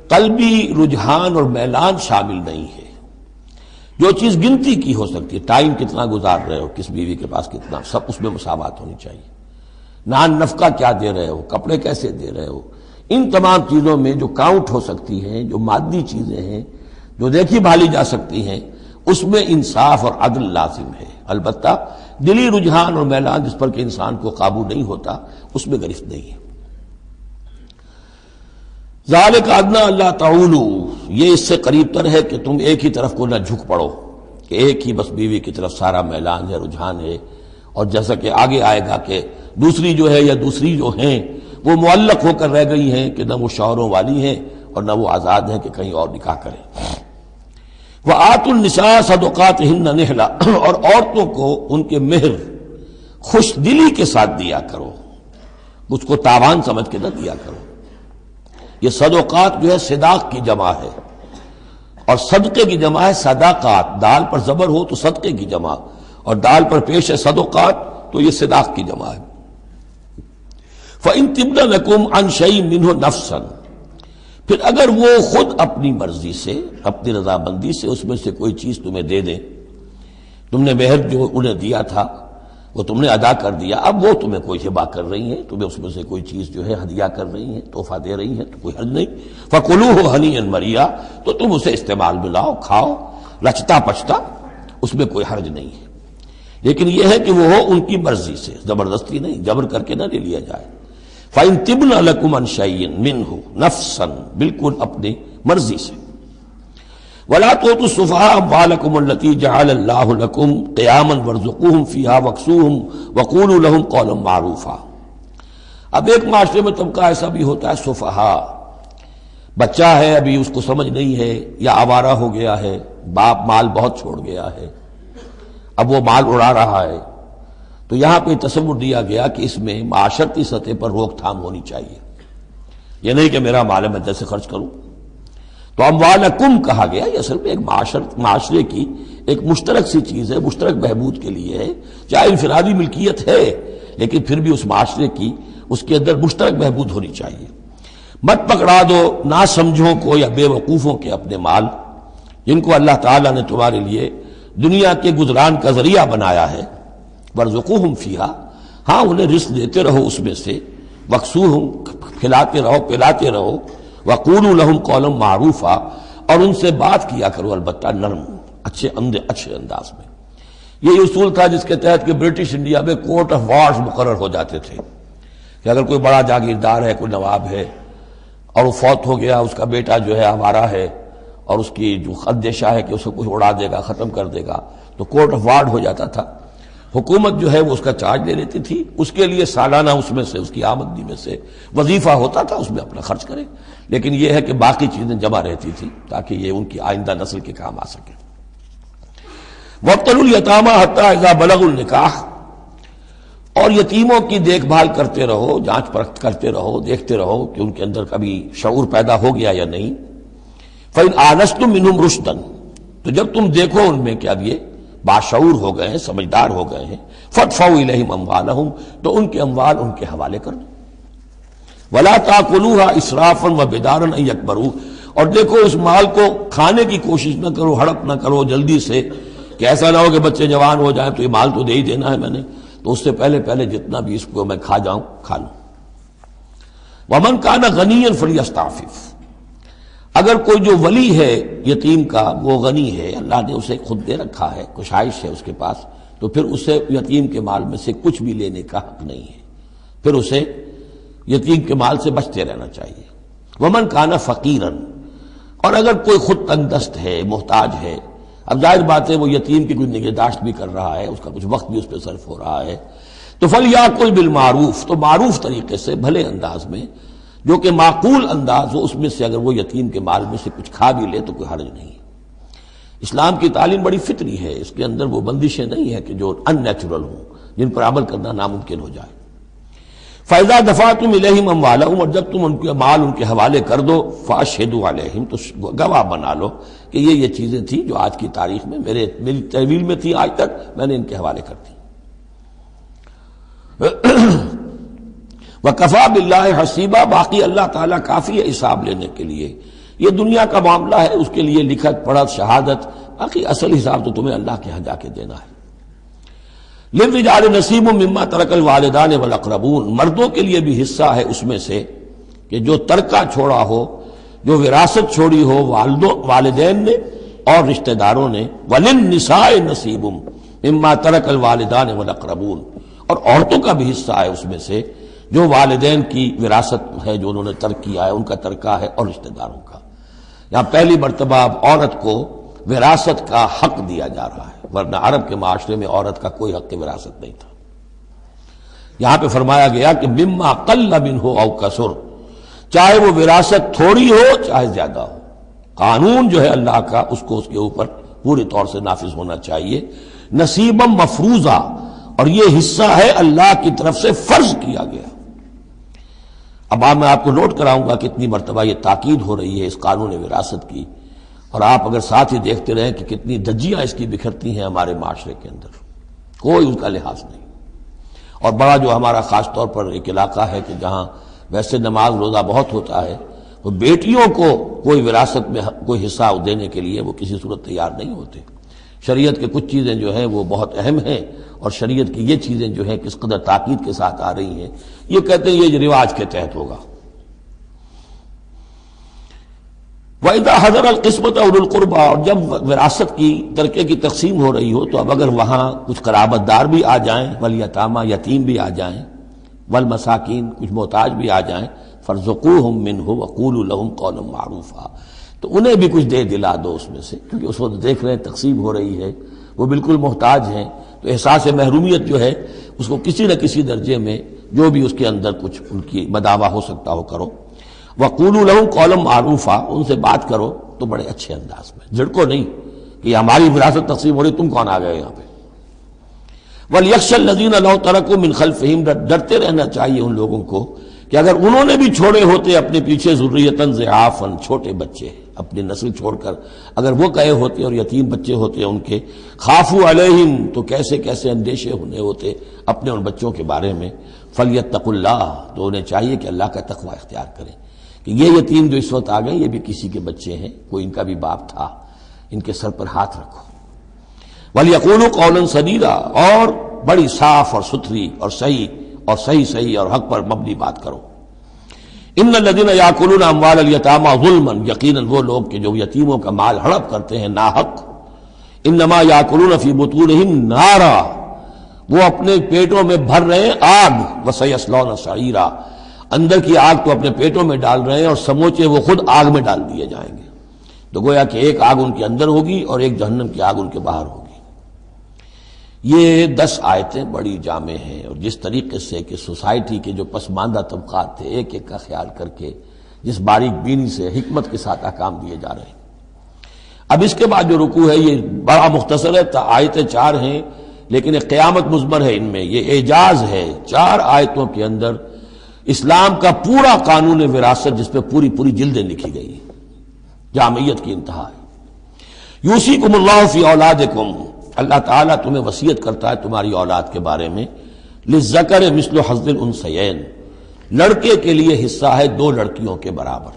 A: قلبی رجحان اور میلان شامل نہیں ہے۔ جو چیز گنتی کی ہو سکتی ہے، ٹائم کتنا گزار رہے ہو، کس بیوی کے پاس کتنا، سب اس میں مساوات ہونی چاہیے۔ نان نفقہ کیا دے رہے ہو، کپڑے کیسے دے رہے ہو، ان تمام چیزوں میں جو کاؤنٹ ہو سکتی ہیں، جو مادی چیزیں ہیں، جو دیکھی بھالی جا سکتی ہیں، اس میں انصاف اور عدل لازم ہے۔ البتہ دلی رجحان اور میلان جس پر کہ انسان کو قابو نہیں ہوتا، اس میں گرفت نہیں ہے۔ ذالک ادنیٰ اللہ تعولوا، یہ اس سے قریب تر ہے کہ تم ایک ہی طرف کو نہ جھک پڑو، کہ ایک ہی بس بیوی کی طرف سارا میلان ہے، رجحان ہے. اور جیسا کہ آگے آئے گا کہ دوسری جو ہے یا دوسری جو ہیں وہ معلق ہو کر رہ گئی ہیں کہ نہ وہ شوہروں والی ہیں اور نہ وہ آزاد ہیں کہ کہیں اور نکاح کریں. وآتوا النساء صدقاتہن نحلا، اور عورتوں کو ان کے مہر خوش دلی کے ساتھ دیا کرو، اس کو تاوان سمجھ کے نہ دیا کرو. یہ صدقات جو ہے صداق کی جمع ہے، اور صدقے کی جمع ہے صداقات. دال پر زبر ہو تو صدقے کی جمع، اور دال پر پیش ہے صدقات تو یہ صداق کی جمع ہے. فَإِن تِبْنَ لَكُمْ عَنْ شَيْءٍ مِّنْهُ نَفْسًا، پھر اگر وہ خود اپنی مرضی سے، اپنی رضامندی سے اس میں سے کوئی چیز تمہیں دے دیں، تم نے مہر جو انہیں دیا تھا وہ تم نے ادا کر دیا، اب وہ تمہیں کوئی ہبہ کر رہی ہیں، تمہیں اس میں سے کوئی چیز جو ہے ہدیہ کر رہی ہیں، تحفہ دے رہی ہیں، تو کوئی حرج نہیں. فَكُلُوهُ هَنِيًّا مَرِيًّا، تو تم اسے استعمال میں لاؤ، کھاؤ رچتا پچتا، اس میں کوئی حرج نہیں ہے. لیکن یہ ہے کہ وہ ہو ان کی مرضی سے، زبردستی نہیں، جبر کر کے نہ لے لیا جائے. فَإِن تِبْنَ لَكُمْ عَنْ شَيْءٍ مِّنْهُ نَفْسًا، بالکل اپنی مرضی سے. وَلَا تُؤْتُوا السُّفَهَاءَ أَمْوَالَكُمُ الَّتِي جَعَلَ اللَّهُ لَكُمْ قِيَامًا وَارْزُقُوهُمْ فِيهَا وَاكْسُوهُمْ وَقُولُوا لَهُمْ قَوْلًا مَّعْرُوفًا. اب ایک معاشرے میں طبقہ ایسا بھی ہوتا ہے سفہاء، بچہ ہے ابھی اس کو سمجھ نہیں ہے یا آوارہ ہو گیا ہے، باپ مال بہت چھوڑ گیا ہے، اب وہ مال اڑا رہا ہے. تو یہاں پہ تصور دیا گیا کہ اس میں معاشرتی سطح پر روک تھام ہونی چاہیے. یہ نہیں کہ میرا مال ہے میں جیسے خرچ کروں. تو اموالکم کہا گیا، یہ اصل میں ایک معاشرے کی ایک مشترک سی چیز ہے، مشترک بہبود کے لیے ہے. چاہے انفرادی ملکیت ہے لیکن پھر بھی اس معاشرے کی، اس کے اندر مشترک بہبود ہونی چاہیے. مت پکڑا دو نا سمجھوں کو یا بے وقوفوں کے اپنے مال، جن کو اللہ تعالیٰ نے تمہارے لیے دنیا کے گزران کا ذریعہ بنایا ہے. وارزقوہم فیہا، ہاں انہیں رزق دیتے رہو اس میں سے. وکسوہم، کھلاتے رہو پلاتے رہو. وقولوا لہم قولا معروفا، اور ان سے بات کیا کرو البتہ نرم، اچھے انداز میں. یہ اصول تھا جس کے تحت کہ برٹش انڈیا میں کورٹ آف وارز مقرر ہو جاتے تھے کہ اگر کوئی بڑا جاگیردار ہے، کوئی نواب ہے اور وہ فوت ہو گیا، اس کا بیٹا جو ہے آوارہ ہے اور اس کی جو اندیشہ ہے کہ اسے کچھ اڑا دے گا، ختم کر دے گا، تو کورٹ آف وارز ہو جاتا تھا. حکومت جو ہے وہ اس کا چارج لے لیتی تھی، اس کے لیے سالانہ اس میں سے، اس کی آمدنی میں سے وظیفہ ہوتا تھا، اس میں اپنا خرچ کرے. لیکن یہ ہے کہ باقی چیزیں جمع رہتی تھی تاکہ یہ ان کی آئندہ نسل کے کام آ سکے. وابتلوا الیتامى حتى اذا بلغوا النکاح، اور یتیموں کی دیکھ بھال کرتے رہو، جانچ پرکھ کرتے رہو، دیکھتے رہو کہ ان کے اندر کبھی شعور پیدا ہو گیا یا نہیں. فإن آنستم منهم رشدا، تو جب تم دیکھو ان میں کہ اب یہ باشعور ہو گئے ہیں، سمجھدار ہو گئے ہیں، فادفعوا الیہم اموالہم، تو ان کے اموال ان کے حوالے کر دو. ولا تاکلوها اسرافا وبدارا ان یکبروا، اور دیکھو اس مال کو کھانے کی کوشش نہ کرو، ہڑپ نہ کرو جلدی سے، کہ ایسا نہ ہو کہ بچے جوان ہو جائیں تو یہ مال تو دے ہی دینا ہے میں نے، تو اس سے پہلے جتنا بھی اس کو میں کھا جاؤں کھا لوں. ومن کان غنیا فلیستعفف، اگر کوئی جو ولی ہے یتیم کا وہ غنی ہے، اللہ نے اسے خود دے رکھا ہے، کشائش ہے اس کے پاس، تو پھر اسے یتیم کے مال میں سے کچھ بھی لینے کا حق نہیں ہے، پھر اسے یتیم کے مال سے بچتے رہنا چاہیے. ومن کان فقیرا، اور اگر کوئی خود تنگ دست ہے، محتاج ہے، اب ظاہر بات ہے وہ یتیم کی کوئی نگہداشت بھی کر رہا ہے، اس کا کچھ وقت بھی اس پہ صرف ہو رہا ہے، تو فلیاکل بالمعروف، تو معروف طریقے سے، بھلے انداز میں، جو کہ معقول انداز ہو، اس میں سے اگر وہ یتیم کے مال میں سے کچھ کھا بھی لے تو کوئی حرج نہیں. اسلام کی تعلیم بڑی فطری ہے، اس کے اندر وہ بندشیں نہیں ہیں کہ جو ان نیچرل ہوں، جن پر عمل کرنا ناممکن ہو جائے. فَإِذَا دَفَعْتُمْ إِلَيْهِمْ أَمْوَالَهُمْ، اور جب تم ان کے مال ان کے حوالے کر دو، فَأَشْهِدُوا عَلَيْهِمْ، تو گواہ بنا لو کہ یہ چیزیں تھیں جو آج کی تاریخ میں میری تحویل میں تھی، آج تک میں نے ان کے حوالے کر دی. وَكَفَى بِاللَّهِ حَسِيبًا، باقی اللہ تعالیٰ کافی ہے حساب لینے کے لیے. یہ دنیا کا معاملہ ہے، اس کے لیے لکھت پڑھت شہادت، باقی اصل حساب تو تمہیں اللہ کے ہاں جا کے دینا ہے. للرجال نصیب مما ترک الوالدان والاقربون، مردوں کے لیے بھی حصہ ہے اس میں سے کہ جو ترکہ چھوڑا ہو، جو وراثت چھوڑی ہو والدین نے اور رشتہ داروں نے. وللنساء نصیب مما ترک الوالدان والاقربون، اور عورتوں کا بھی حصہ ہے اس میں سے جو والدین کی وراثت ہے جو انہوں نے ترک کیا ہے ان کا ترکہ ہے، اور رشتہ داروں کا۔ یہاں پہلی مرتبہ اب عورت کو وراثت کا حق دیا جا رہا ہے، ورنہ عرب کے معاشرے میں عورت کا کوئی حق وراثت نہیں تھا۔ یہاں پہ فرمایا گیا کہ مما قل منہ او کثر، چاہے وہ وراثت تھوڑی ہو چاہے زیادہ ہو، قانون جو ہے اللہ کا اس کو اس کے اوپر پورے طور سے نافذ ہونا چاہیے۔ نصیبا مفروضہ، اور یہ حصہ ہے اللہ کی طرف سے فرض کیا گیا۔ اب میں آپ کو نوٹ کراؤں گا کتنی مرتبہ یہ تاکید ہو رہی ہے اس قانون وراثت کی، اور آپ اگر ساتھ ہی دیکھتے رہیں کہ کتنی دھجیاں اس کی بکھرتی ہیں ہمارے معاشرے کے اندر، کوئی اس کا لحاظ نہیں۔ اور بڑا جو ہمارا خاص طور پر ایک علاقہ ہے کہ جہاں ویسے نماز روزہ بہت ہوتا ہے، وہ بیٹیوں کو کوئی وراثت میں کوئی حصہ دینے کے لیے وہ کسی صورت تیار نہیں ہوتے۔ شریعت کے کچھ چیزیں جو ہیں وہ بہت اہم ہیں، اور شریعت کی یہ چیزیں جو ہیں کس قدر تاکید کے ساتھ آ رہی ہیں، یہ کہتے ہیں یہ رواج کے تحت ہوگا۔ وَإِذَا حَضَرَ الْقِسْمَةَ أُولُو الْقُرْبَى، اور جب وراثت کی ترکے کی تقسیم ہو رہی ہو تو اب اگر وہاں کچھ قرابت دار بھی آ جائیں، والیتامى یتیم بھی آ جائیں، والمساکین کچھ محتاج بھی آ جائیں، فارزقوہم منہ وقولوا لہم قولا معروفا، تو انہیں بھی کچھ دے دلا دو اس میں سے، کیونکہ اس وقت دیکھ رہے ہیں تقسیم ہو رہی ہے، وہ بالکل محتاج ہیں، تو احساس محرومیت جو ہے اس کو کسی نہ کسی درجے میں جو بھی اس کے اندر کچھ ان کی بداوا ہو سکتا ہو کرو۔ وقولوا لہم قولا معروفا، ان سے بات کرو تو بڑے اچھے انداز میں، جھڑکو نہیں کہ ہماری وراثت تقسیم ہو رہی تم کون آ گئے یہاں پہ۔ وَلْيَخْشَ الَّذِينَ لَوْ تَرَكُوا مِنْ خَلْفِهِمْ، ڈرتے رہنا چاہیے ان لوگوں کو کہ اگر انہوں نے بھی چھوڑے ہوتے اپنے پیچھے ذُرِّيَّةً ضِعَافًا، چھوٹے بچے، اپنی نسل چھوڑ کر اگر وہ گئے ہوتے اور یتیم بچے ہوتے ان کے، خافوا علیہم، تو کیسے کیسے اندیشے ہونے ہوتے اپنے ان بچوں کے بارے میں۔ فلیتقوا اللہ، تو انہیں چاہیے کہ اللہ کا تقوی اختیار کریں کہ یہ یتیم جو اس وقت آ گئے یہ بھی کسی کے بچے ہیں، کوئی ان کا بھی باپ تھا، ان کے سر پر ہاتھ رکھو۔ وَلْيَقُولُوا قَوْلًا سَدِيدًا، اور بڑی صاف اور ستھری اور صحیح اور حق پر مبنی بات کرو۔ ان الذین یاکلون اموال الیتامی ظلما، یقیناً وہ لوگ کہ جو یتیموں کا مال ہڑپ کرتے ہیں ناحق، انما یاکلون فی بطونہم نارا، وہ اپنے پیٹوں میں بھر رہے ہیں آگ، وسیصلون سعیرا، اندر کی آگ تو اپنے پیٹوں میں ڈال رہے ہیں اور سموچے وہ خود آگ میں ڈال دیے جائیں گے۔ تو گویا کہ ایک آگ ان کے اندر ہوگی اور ایک جہنم کی آگ ان کے باہر ہوگی۔ یہ 10 آیتیں بڑی جامع ہیں، اور جس طریقے سے کہ سوسائٹی کے جو پسماندہ طبقات تھے ایک ایک کا خیال کر کے جس باریک بینی سے حکمت کے ساتھ احکام دیے جا رہے ہیں۔ اب اس کے بعد جو رکوع ہے یہ بڑا مختصر ہے، آیتیں 4 ہیں لیکن ایک قیامت مضمر ہے ان میں، یہ اعجاز ہے۔ 4 آیتوں کے اندر اسلام کا پورا قانون وراثت جس پہ پوری جلدیں لکھی گئی ہیں، جامعیت کی انتہا ہے۔ یوصیکم اللہ فی اولادکم، اللہ تعالیٰ تمہیں وصیت کرتا ہے تمہاری اولاد کے بارے میں، للذکر مثل حظ الانثیین، لڑکے کے لیے حصہ ہے 2 لڑکیوں کے برابر۔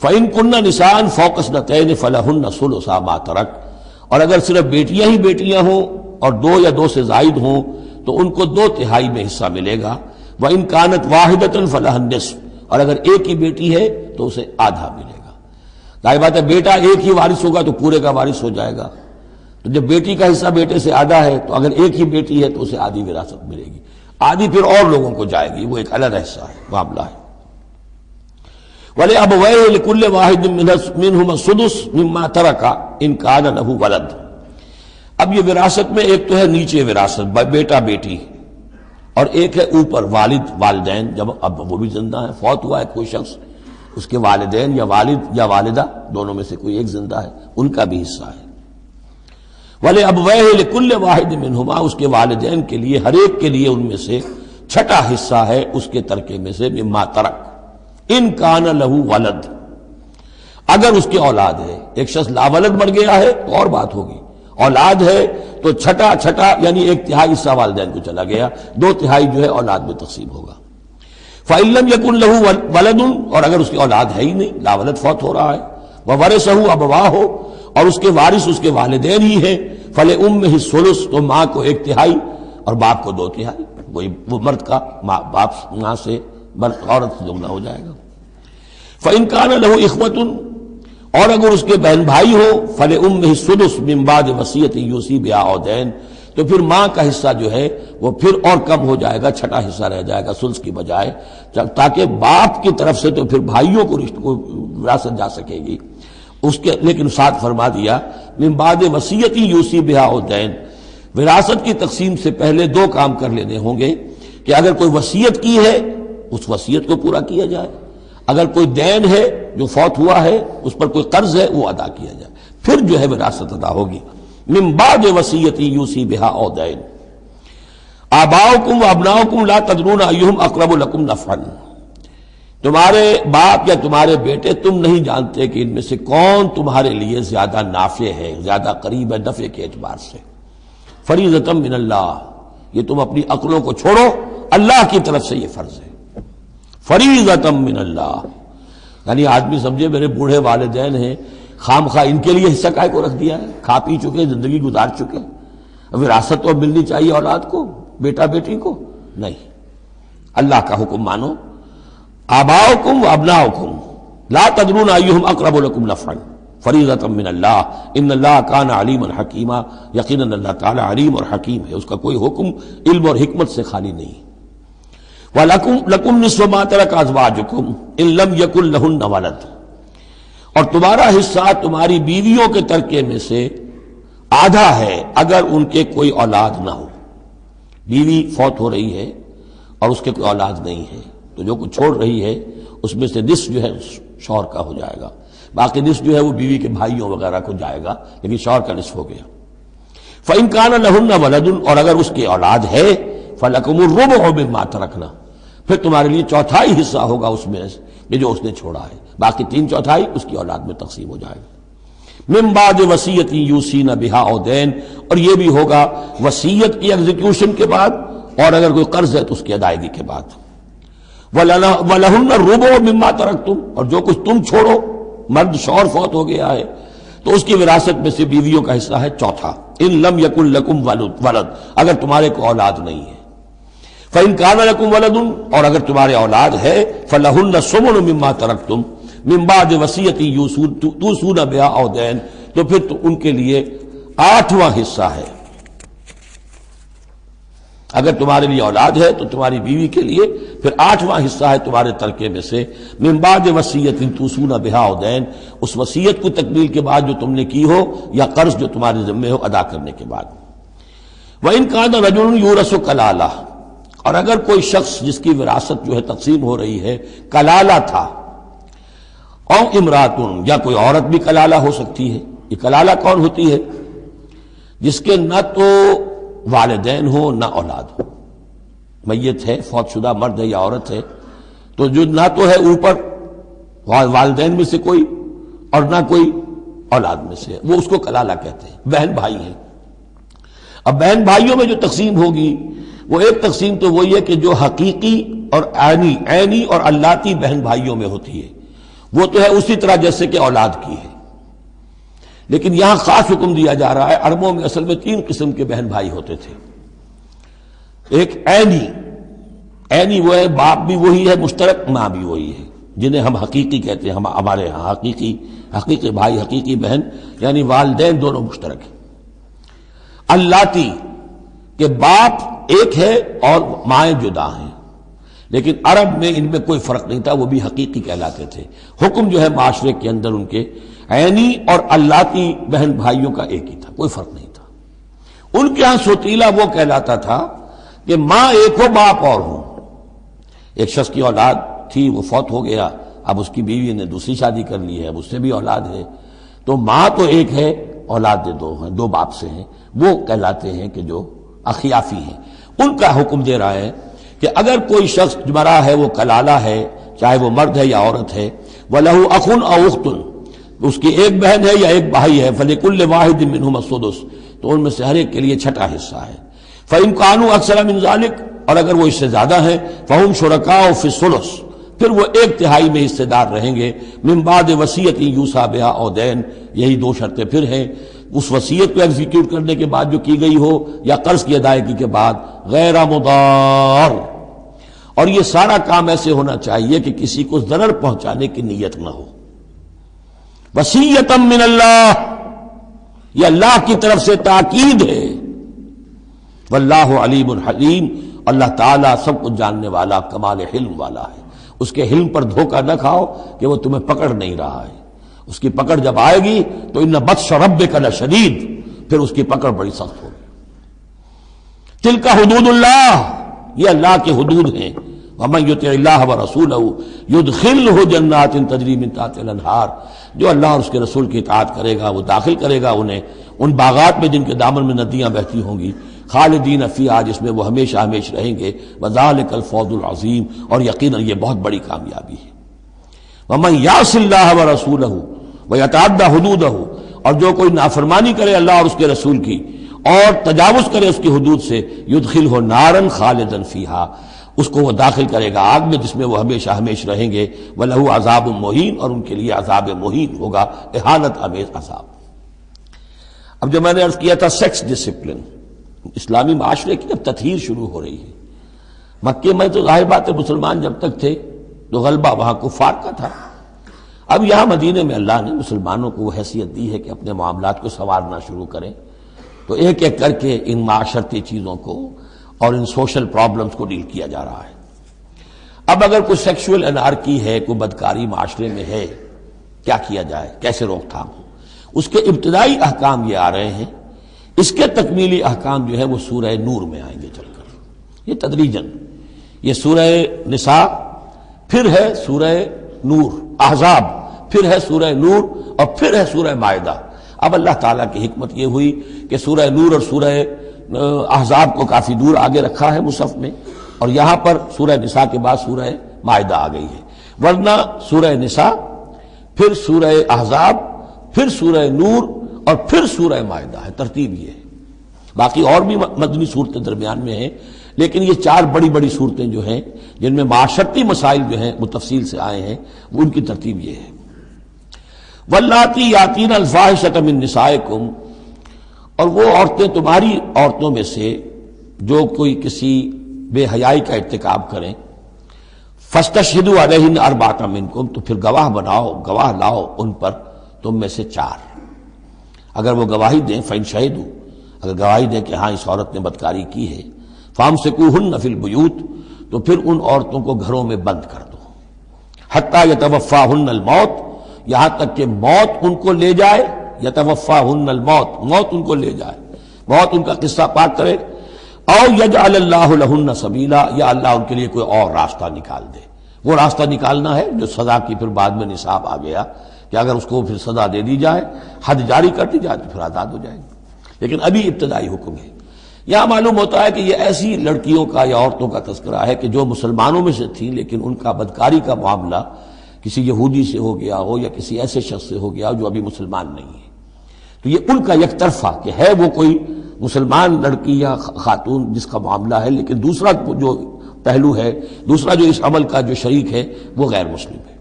A: فإن كن نساء فوق اثنتین فلہن ثلث ما ترک، اور اگر صرف بیٹیاں ہی بیٹیاں ہوں اور 2 یا 2 سے زائد ہوں تو ان کو 2/3 میں حصہ ملے گا۔ وإن كانت واحدة فلها النصف، اور اگر ایک ہی بیٹی ہے تو اسے آدھا ملے گا۔ ظاہر بات ہے بیٹا ایک ہی وارث ہوگا تو پورے کا وارث ہو جائے گا، تو جب بیٹی کا حصہ بیٹے سے آدھا ہے تو اگر ایک ہی بیٹی ہے تو اسے آدھی وراثت ملے گی، آدھی پھر اور لوگوں کو جائے گی، وہ ایک الگ حصہ ہے، معاملہ ہے۔ وَلِأَبَوَيْهِ لِكُلِّ وَاحِدٍ مِّنْهُمَا السُّدُسُ مِمَّا تَرَكَ إِن كَانَ لَهُ وَلَدٌ۔ اب یہ وراثت میں ایک تو ہے نیچے وراثت بیٹا بیٹی، اور ایک ہے اوپر والد والدین، جب اب وہ بھی زندہ ہے، فوت ہوا ہے کوئی شخص، اس کے والدین یا والد یا والدہ دونوں میں سے کوئی ایک زندہ ہے، ان کا بھی حصہ ہے۔ وَلِأَبْوَيْهِ لِكُلِّ وَاحِدٍ مِّنْهُمَا، اس کے والدین کے لیے ہر ایک کے لیے ان میں سے چھٹا حصہ ہے اس کے ترکے میں سے، مما ترک ان کان لہو ولد، اگر اس کی اولاد ہے۔ ایک شخص لاولد مر گیا ہے تو اور بات ہوگی، اولاد ہے تو چھٹا یعنی 1/3 حصہ والدین کو چلا گیا، 2/3 جو ہے اولاد میں تقسیم ہوگا۔ فَإِن لَّمْ يَكُن لَّهُ وَلَدٌ، اور اگر اس کی اولاد ہے ہی نہیں، لاولد فوت ہو رہا ہے، وَوَرِثَهُ أَبَوَاهُ، اور اس کے وارث اس کے والدین ہی ہیں، فَلِأُمِّهِ الثُّلُثُ، تو ماں کو 1/3 اور باپ کو 2/3، وہی وہ مرد کا باپ ماں سے عورت سے دگنا ہو جائے گا۔ فَإِن كَانَ لَهُ إِخْوَةٌ، اور اگر اس کے بہن بھائی ہو، فَلِأُمِّهِ السُّدُسُ مِن بَعْدِ وَصِيَّةٍ يُوصِي بِهَا أَوْ دَيْنٍ، تو پھر ماں کا حصہ جو ہے وہ پھر اور کم ہو جائے گا، چھٹا حصہ رہ جائے گا سلس کی بجائے، تاکہ باپ کی طرف سے تو پھر بھائیوں کو وراثت جا سکے گی اس کے، لیکن ساتھ فرما دیا من بعد وصیت یوصی بہا او دین، وراثت کی تقسیم سے پہلے دو کام کر لینے ہوں گے کہ اگر کوئی وصیت کی ہے اس وصیت کو پورا کیا جائے، اگر کوئی دین ہے جو فوت ہوا ہے اس پر کوئی قرض ہے وہ ادا کیا جائے، پھر جو ہے وراثت ادا ہوگی۔ من بعد وصیت یوصی بہا او دین آباؤکم و ابناؤکم لا تدرون ایہم اقرب لکم نفعا، تمہارے باپ یا تمہارے بیٹے تم نہیں جانتے کہ ان میں سے کون تمہارے لیے زیادہ نافع ہے، زیادہ قریب ہے نفع کے اعتبار سے۔ فریضۃ من اللہ، یہ تم اپنی عقلوں کو چھوڑو، اللہ کی طرف سے یہ فرض ہے، فریضۃ من اللہ۔ یعنی آدمی سمجھے میرے بوڑھے والدین ہیں، خام خواہ ان کے لیے حصہ کائے کو رکھ دیا ہے، کھا پی چکے، زندگی گزار چکے، وراثت تو ملنی چاہیے اولاد کو، بیٹا بیٹی کو نہیں۔ اللہ کا حکم مانو، آباؤکم و ابناؤکم لا تدرون ایہم اقرب لکم نفعا فریضۃ من اللہ ان اللہ کان علیما حکیما، یقیناً اللہ تعالی علیم اور حکیم ہے، اس کا کوئی حکم علم اور حکمت سے خالی نہیں۔ وَلَكُمْ نِصْفُ مَا تَرَكَ أَزْوَاجُكُمْ إِن لَّمْ يَكُن لَّهُنَّ وَلَدٌ، اور تمہارا حصہ تمہاری بیویوں کے ترکے میں سے آدھا ہے اگر ان کے کوئی اولاد نہ ہو، بیوی فوت ہو رہی ہے اور اس کے کوئی اولاد نہیں ہے تو جو کچھ چھوڑ رہی ہے اس میں سے نصف جو ہے شوہر کا ہو جائے گا، باقی نصف جو ہے وہ بیوی کے بھائیوں وغیرہ کو جائے گا، لیکن شوہر کا نصف ہو گیا۔ فَإِن كَانَ لَهُنَّ وَلَدٌ، اور اگر اس کی اولاد ہے فَلَكُمُ الرُّبُعُ مِمَّا تَرَكْنَا، پھر تمہارے لیے چوتھائی حصہ ہوگا اس میں یہ جو اس نے چھوڑا ہے، باقی تین چوتھائی اس کی اولاد میں تقسیم ہو جائے گا۔ من بعد وصیت یوصین بہا او دین، اور یہ بھی ہوگا وصیت کی ایگزیکیوشن کے بعد، اور اگر کوئی قرض ہے تو اس کی ادائیگی کے بعد۔ وَلَهُنَّ الرُّبُعُ مِمَّا تَرَكْتُمْ، اور جو کچھ تم چھوڑو، مرد شوہر فوت ہو گیا ہے تو اس کی وراثت میں سے بیویوں کا حصہ ہے چوتھا، ان لم یکن لکم ولد، اگر تمہارے کو اولاد نہیں ہے۔ فَإِن كَانَ لَكُمْ وَلَدٌ، اور اگر تمہارے اولاد ہے فَلَهُنَّ الثُّمُنُ مِمَّا تَرَكْتُمْ مِن بَعْدِ وَصِيَّةٍ تُوصُونَ بِهَا أَوْ دَيْنٍ، تو پھر ان کے لیے آٹھواں حصہ ہے۔ اگر تمہارے لیے اولاد ہے تو تمہاری بیوی کے لیے پھر آٹھواں حصہ ہے تمہارے ترکے میں سے، من بعد وصیت توصون بہا او دین، اس وصیت کو تکمیل کے بعد جو تم نے کی ہو یا قرض جو تمہارے ذمہ ہو ادا کرنے کے بعد۔ وَإِن كَانَ رَجُلٌ يُورَثُ كَلَالَةً، اور اگر کوئی شخص جس کی وراثت جو ہے تقسیم ہو رہی ہے کلالہ تھا، او امراتن، یا کوئی عورت بھی کلالہ ہو سکتی ہے۔ یہ کلالہ کون ہوتی ہے؟ جس کے نہ تو والدین ہو نہ اولاد ہو، میت ہے، فوت شدہ مرد ہے یا عورت ہے، تو جو نہ تو ہے اوپر والدین میں سے کوئی اور نہ کوئی اولاد میں سے، وہ اس کو کلالہ کہتے ہیں۔ بہن بھائی ہیں، اب بہن بھائیوں میں جو تقسیم ہوگی وہ ایک تقسیم تو وہی ہے کہ جو حقیقی اور عینی اور اللاتی بہن بھائیوں میں ہوتی ہے، وہ تو ہے اسی طرح جیسے کہ اولاد کی ہے، لیکن یہاں خاص حکم دیا جا رہا ہے۔ عربوں میں اصل میں تین قسم کے بہن بھائی ہوتے تھے، ایک عینی وہ ہے باپ بھی وہی ہے مشترک، ماں بھی وہی ہے، جنہیں ہم حقیقی کہتے ہیں، ہمارے ہاں حقیقی بھائی حقیقی بہن، یعنی والدین دونوں مشترک ہیں۔ اللاتی کہ باپ ایک ہے اور مائیں جدا ہیں، لیکن عرب میں ان میں کوئی فرق نہیں تھا، وہ بھی حقیقی کہلاتے تھے۔ حکم جو ہے معاشرے کے اندر ان کے عینی اور اللاتی بہن بھائیوں کا ایک ہی تھا، کوئی فرق نہیں تھا۔ ان کے ہاں سوتیلا وہ کہلاتا تھا کہ ماں ایک ہو باپ اور ہو۔ ایک شخص کی اولاد تھی، وہ فوت ہو گیا، اب اس کی بیوی نے دوسری شادی کر لی ہے، اب اس سے بھی اولاد ہے، تو ماں تو ایک ہے، اولاد دو ہیں، دو باپ سے ہیں، وہ کہلاتے ہیں کہ جو اخیافی ہیں۔ ان کا حکم دے رہا ہے کہ اگر کوئی شخص مرا ہے وہ کلالہ ہے، چاہے وہ مرد ہے یا عورت ہے، وَلَهُ أَخٌ أَوْ أُخْتٌ، اس کی ایک بہن ہے یا ایک بھائی ہے، فَلِكُلِّ وَاحِدٍ مِّنْهُمَا السُّدُسُ، تو ان میں سے ہر ایک کے لیے چھٹا حصہ ہے۔ فَإِن كَانُوا أَكْثَرَ مِنْ ذَلِكَ، اور اگر وہ اس سے زیادہ ہیں، فَهُمْ شُرَكَاءُ فِي الثُّلُثِ، پھر وہ ایک تہائی میں حصے دار رہیں گے، من بعد وصیت یوصى بہا او دین، یہی دو شرطیں پھر ہیں، اس وصیت کو ایگزیکیوٹ کرنے کے بعد جو کی گئی ہو یا قرض کی ادائیگی کے بعد، غیر مضار، اور یہ سارا کام ایسے ہونا چاہیے کہ کسی کو ضرر پہنچانے کی نیت نہ ہو۔ وصیۃ من اللہ، یہ اللہ کی طرف سے تاکید ہے واللہ علیم حلیم، اللہ تعالیٰ سب کچھ جاننے والا، کمال حلم والا ہے۔ اس کے حلم پر دھوکہ نہ کھاؤ کہ وہ تمہیں پکڑ نہیں رہا ہے، اس کی پکڑ جب آئے گی تو ان بطش ربک لشدید، پھر اس کی پکڑ بڑی سخت ہوگی۔ تلک حدود اللہ، یہ اللہ کے حدود ہیں۔ ومن یطع اللہ ورسولہ یدخلہ جنات تجری من تحتہا الانہار، جو اللہ اور اس کے رسول کی اطاعت کرے گا وہ داخل کرے گا انہیں ان باغات میں جن کے دامن میں ندیاں بہتی ہوں گی، خالدین فیہا، جس میں وہ ہمیشہ ہمیشہ رہیں گے، وذالک الفوز العظیم، اور یقیناً یہ بہت بڑی کامیابی ہے۔ ومن یعص اللہ ورسولہ ویتعدی حدودہ، اور جو کوئی نافرمانی کرے اللہ اور اس کے رسول کی اور تجاوز کرے اس کی حدود سے، یدخلہ نارا خالدا فیہا، اس کو وہ داخل کرے گا آگ میں جس میں وہ ہمیشہ ہمیشہ رہیں گے، وَلَهُ عذاب مہین، اور ان کے لیے عذاب مہین ہوگا، اہانت آمیز عذاب۔ اب جو میں نے عرض کیا تھا سیکس ڈسپلن، اسلامی معاشرے کی اب تطہیر شروع ہو رہی ہے۔ مکے میں تو ظاہر بات ہے مسلمان جب تک تھے تو غلبہ وہاں کفار کا تھا، اب یہاں مدینے میں اللہ نے مسلمانوں کو وہ حیثیت دی ہے کہ اپنے معاملات کو سنوارنا شروع کریں، تو ایک ایک کر کے ان معاشرتی چیزوں کو اور ان سوشل پرابلمز کو ڈیل کیا جا رہا ہے۔ اب اگر کوئی سیکشول انارکی ہے، کوئی بدکاری معاشرے میں ہے، کیا کیا جائے، کیسے روک تھام ہو، اس کے ابتدائی احکام یہ آ رہے ہیں۔ اس کے تکمیلی احکام جو ہے وہ سورہ نور میں آئیں گے چل کر، یہ تدریجاً، یہ سورہ نساء، پھر ہے سورہ نور، احزاب، پھر ہے سورہ نور، اور پھر ہے سورہ مائدہ۔ اب اللہ تعالیٰ کی حکمت یہ ہوئی کہ سورہ نور اور سورہ احزاب کو کافی دور آگے رکھا ہے مصحف میں، اور یہاں پر سورہ نساء کے بعد سورہ مائدہ آ گئی ہے، ورنہ سورہ نساء، پھر سورہ احزاب، پھر سورہ نور، اور پھر سورہ مائدہ ہے، ترتیب یہ ہے۔ باقی اور بھی مدنی صورتیں درمیان میں ہیں، لیکن یہ چار بڑی بڑی صورتیں جو ہیں جن میں معاشرتی مسائل جو ہیں وہ تفصیل سے آئے ہیں، وہ ان کی ترتیب یہ ہے۔ واللاتی یاتین الفاحشۃ من نسائکم، اور وہ عورتیں تمہاری عورتوں میں سے جو کوئی کسی بے حیائی کا ارتکاب کریں، فاستشہدوا علیہن اربعۃ منکم، تو پھر گواہ بناؤ، گواہ لاؤ ان پر تم میں سے چار۔ اگر وہ گواہی دیں، فإن شہدوا، اگر گواہی دیں کہ ہاں اس عورت نے بدکاری کی ہے، فامسکوہن فی البیوت، تو پھر ان عورتوں کو گھروں میں بند کر دو، حتی یتوفاہن الموت، یہاں تک کہ موت ان کو لے جائے، یتوفاہن الموت، موت ان کو لے جائے، موت ان کا قصہ پاک کرے، او یجعل اللہ لہن سبیلا، یا اللہ ان کے لیے کوئی اور راستہ نکال دے۔ وہ راستہ نکالنا ہے جو سزا کی پھر بعد میں نصاب آ گیا کہ اگر اس کو پھر سزا دے دی جائے، حد جاری کر دی جائے تو پھر آزاد ہو جائے گی، لیکن ابھی ابتدائی حکم ہے۔ یہاں معلوم ہوتا ہے کہ یہ ایسی لڑکیوں کا یا عورتوں کا تذکرہ ہے کہ جو مسلمانوں میں سے تھیں لیکن ان کا بدکاری کا معاملہ کسی یہودی سے ہو گیا ہو یا کسی ایسے شخص سے ہو گیا ہو جو ابھی مسلمان نہیں ہے، تو یہ ان کا یک طرفہ کہ ہے وہ کوئی مسلمان لڑکی یا خاتون جس کا معاملہ ہے، لیکن دوسرا جو پہلو ہے، دوسرا جو اس عمل کا جو شریک ہے وہ غیر مسلم ہے۔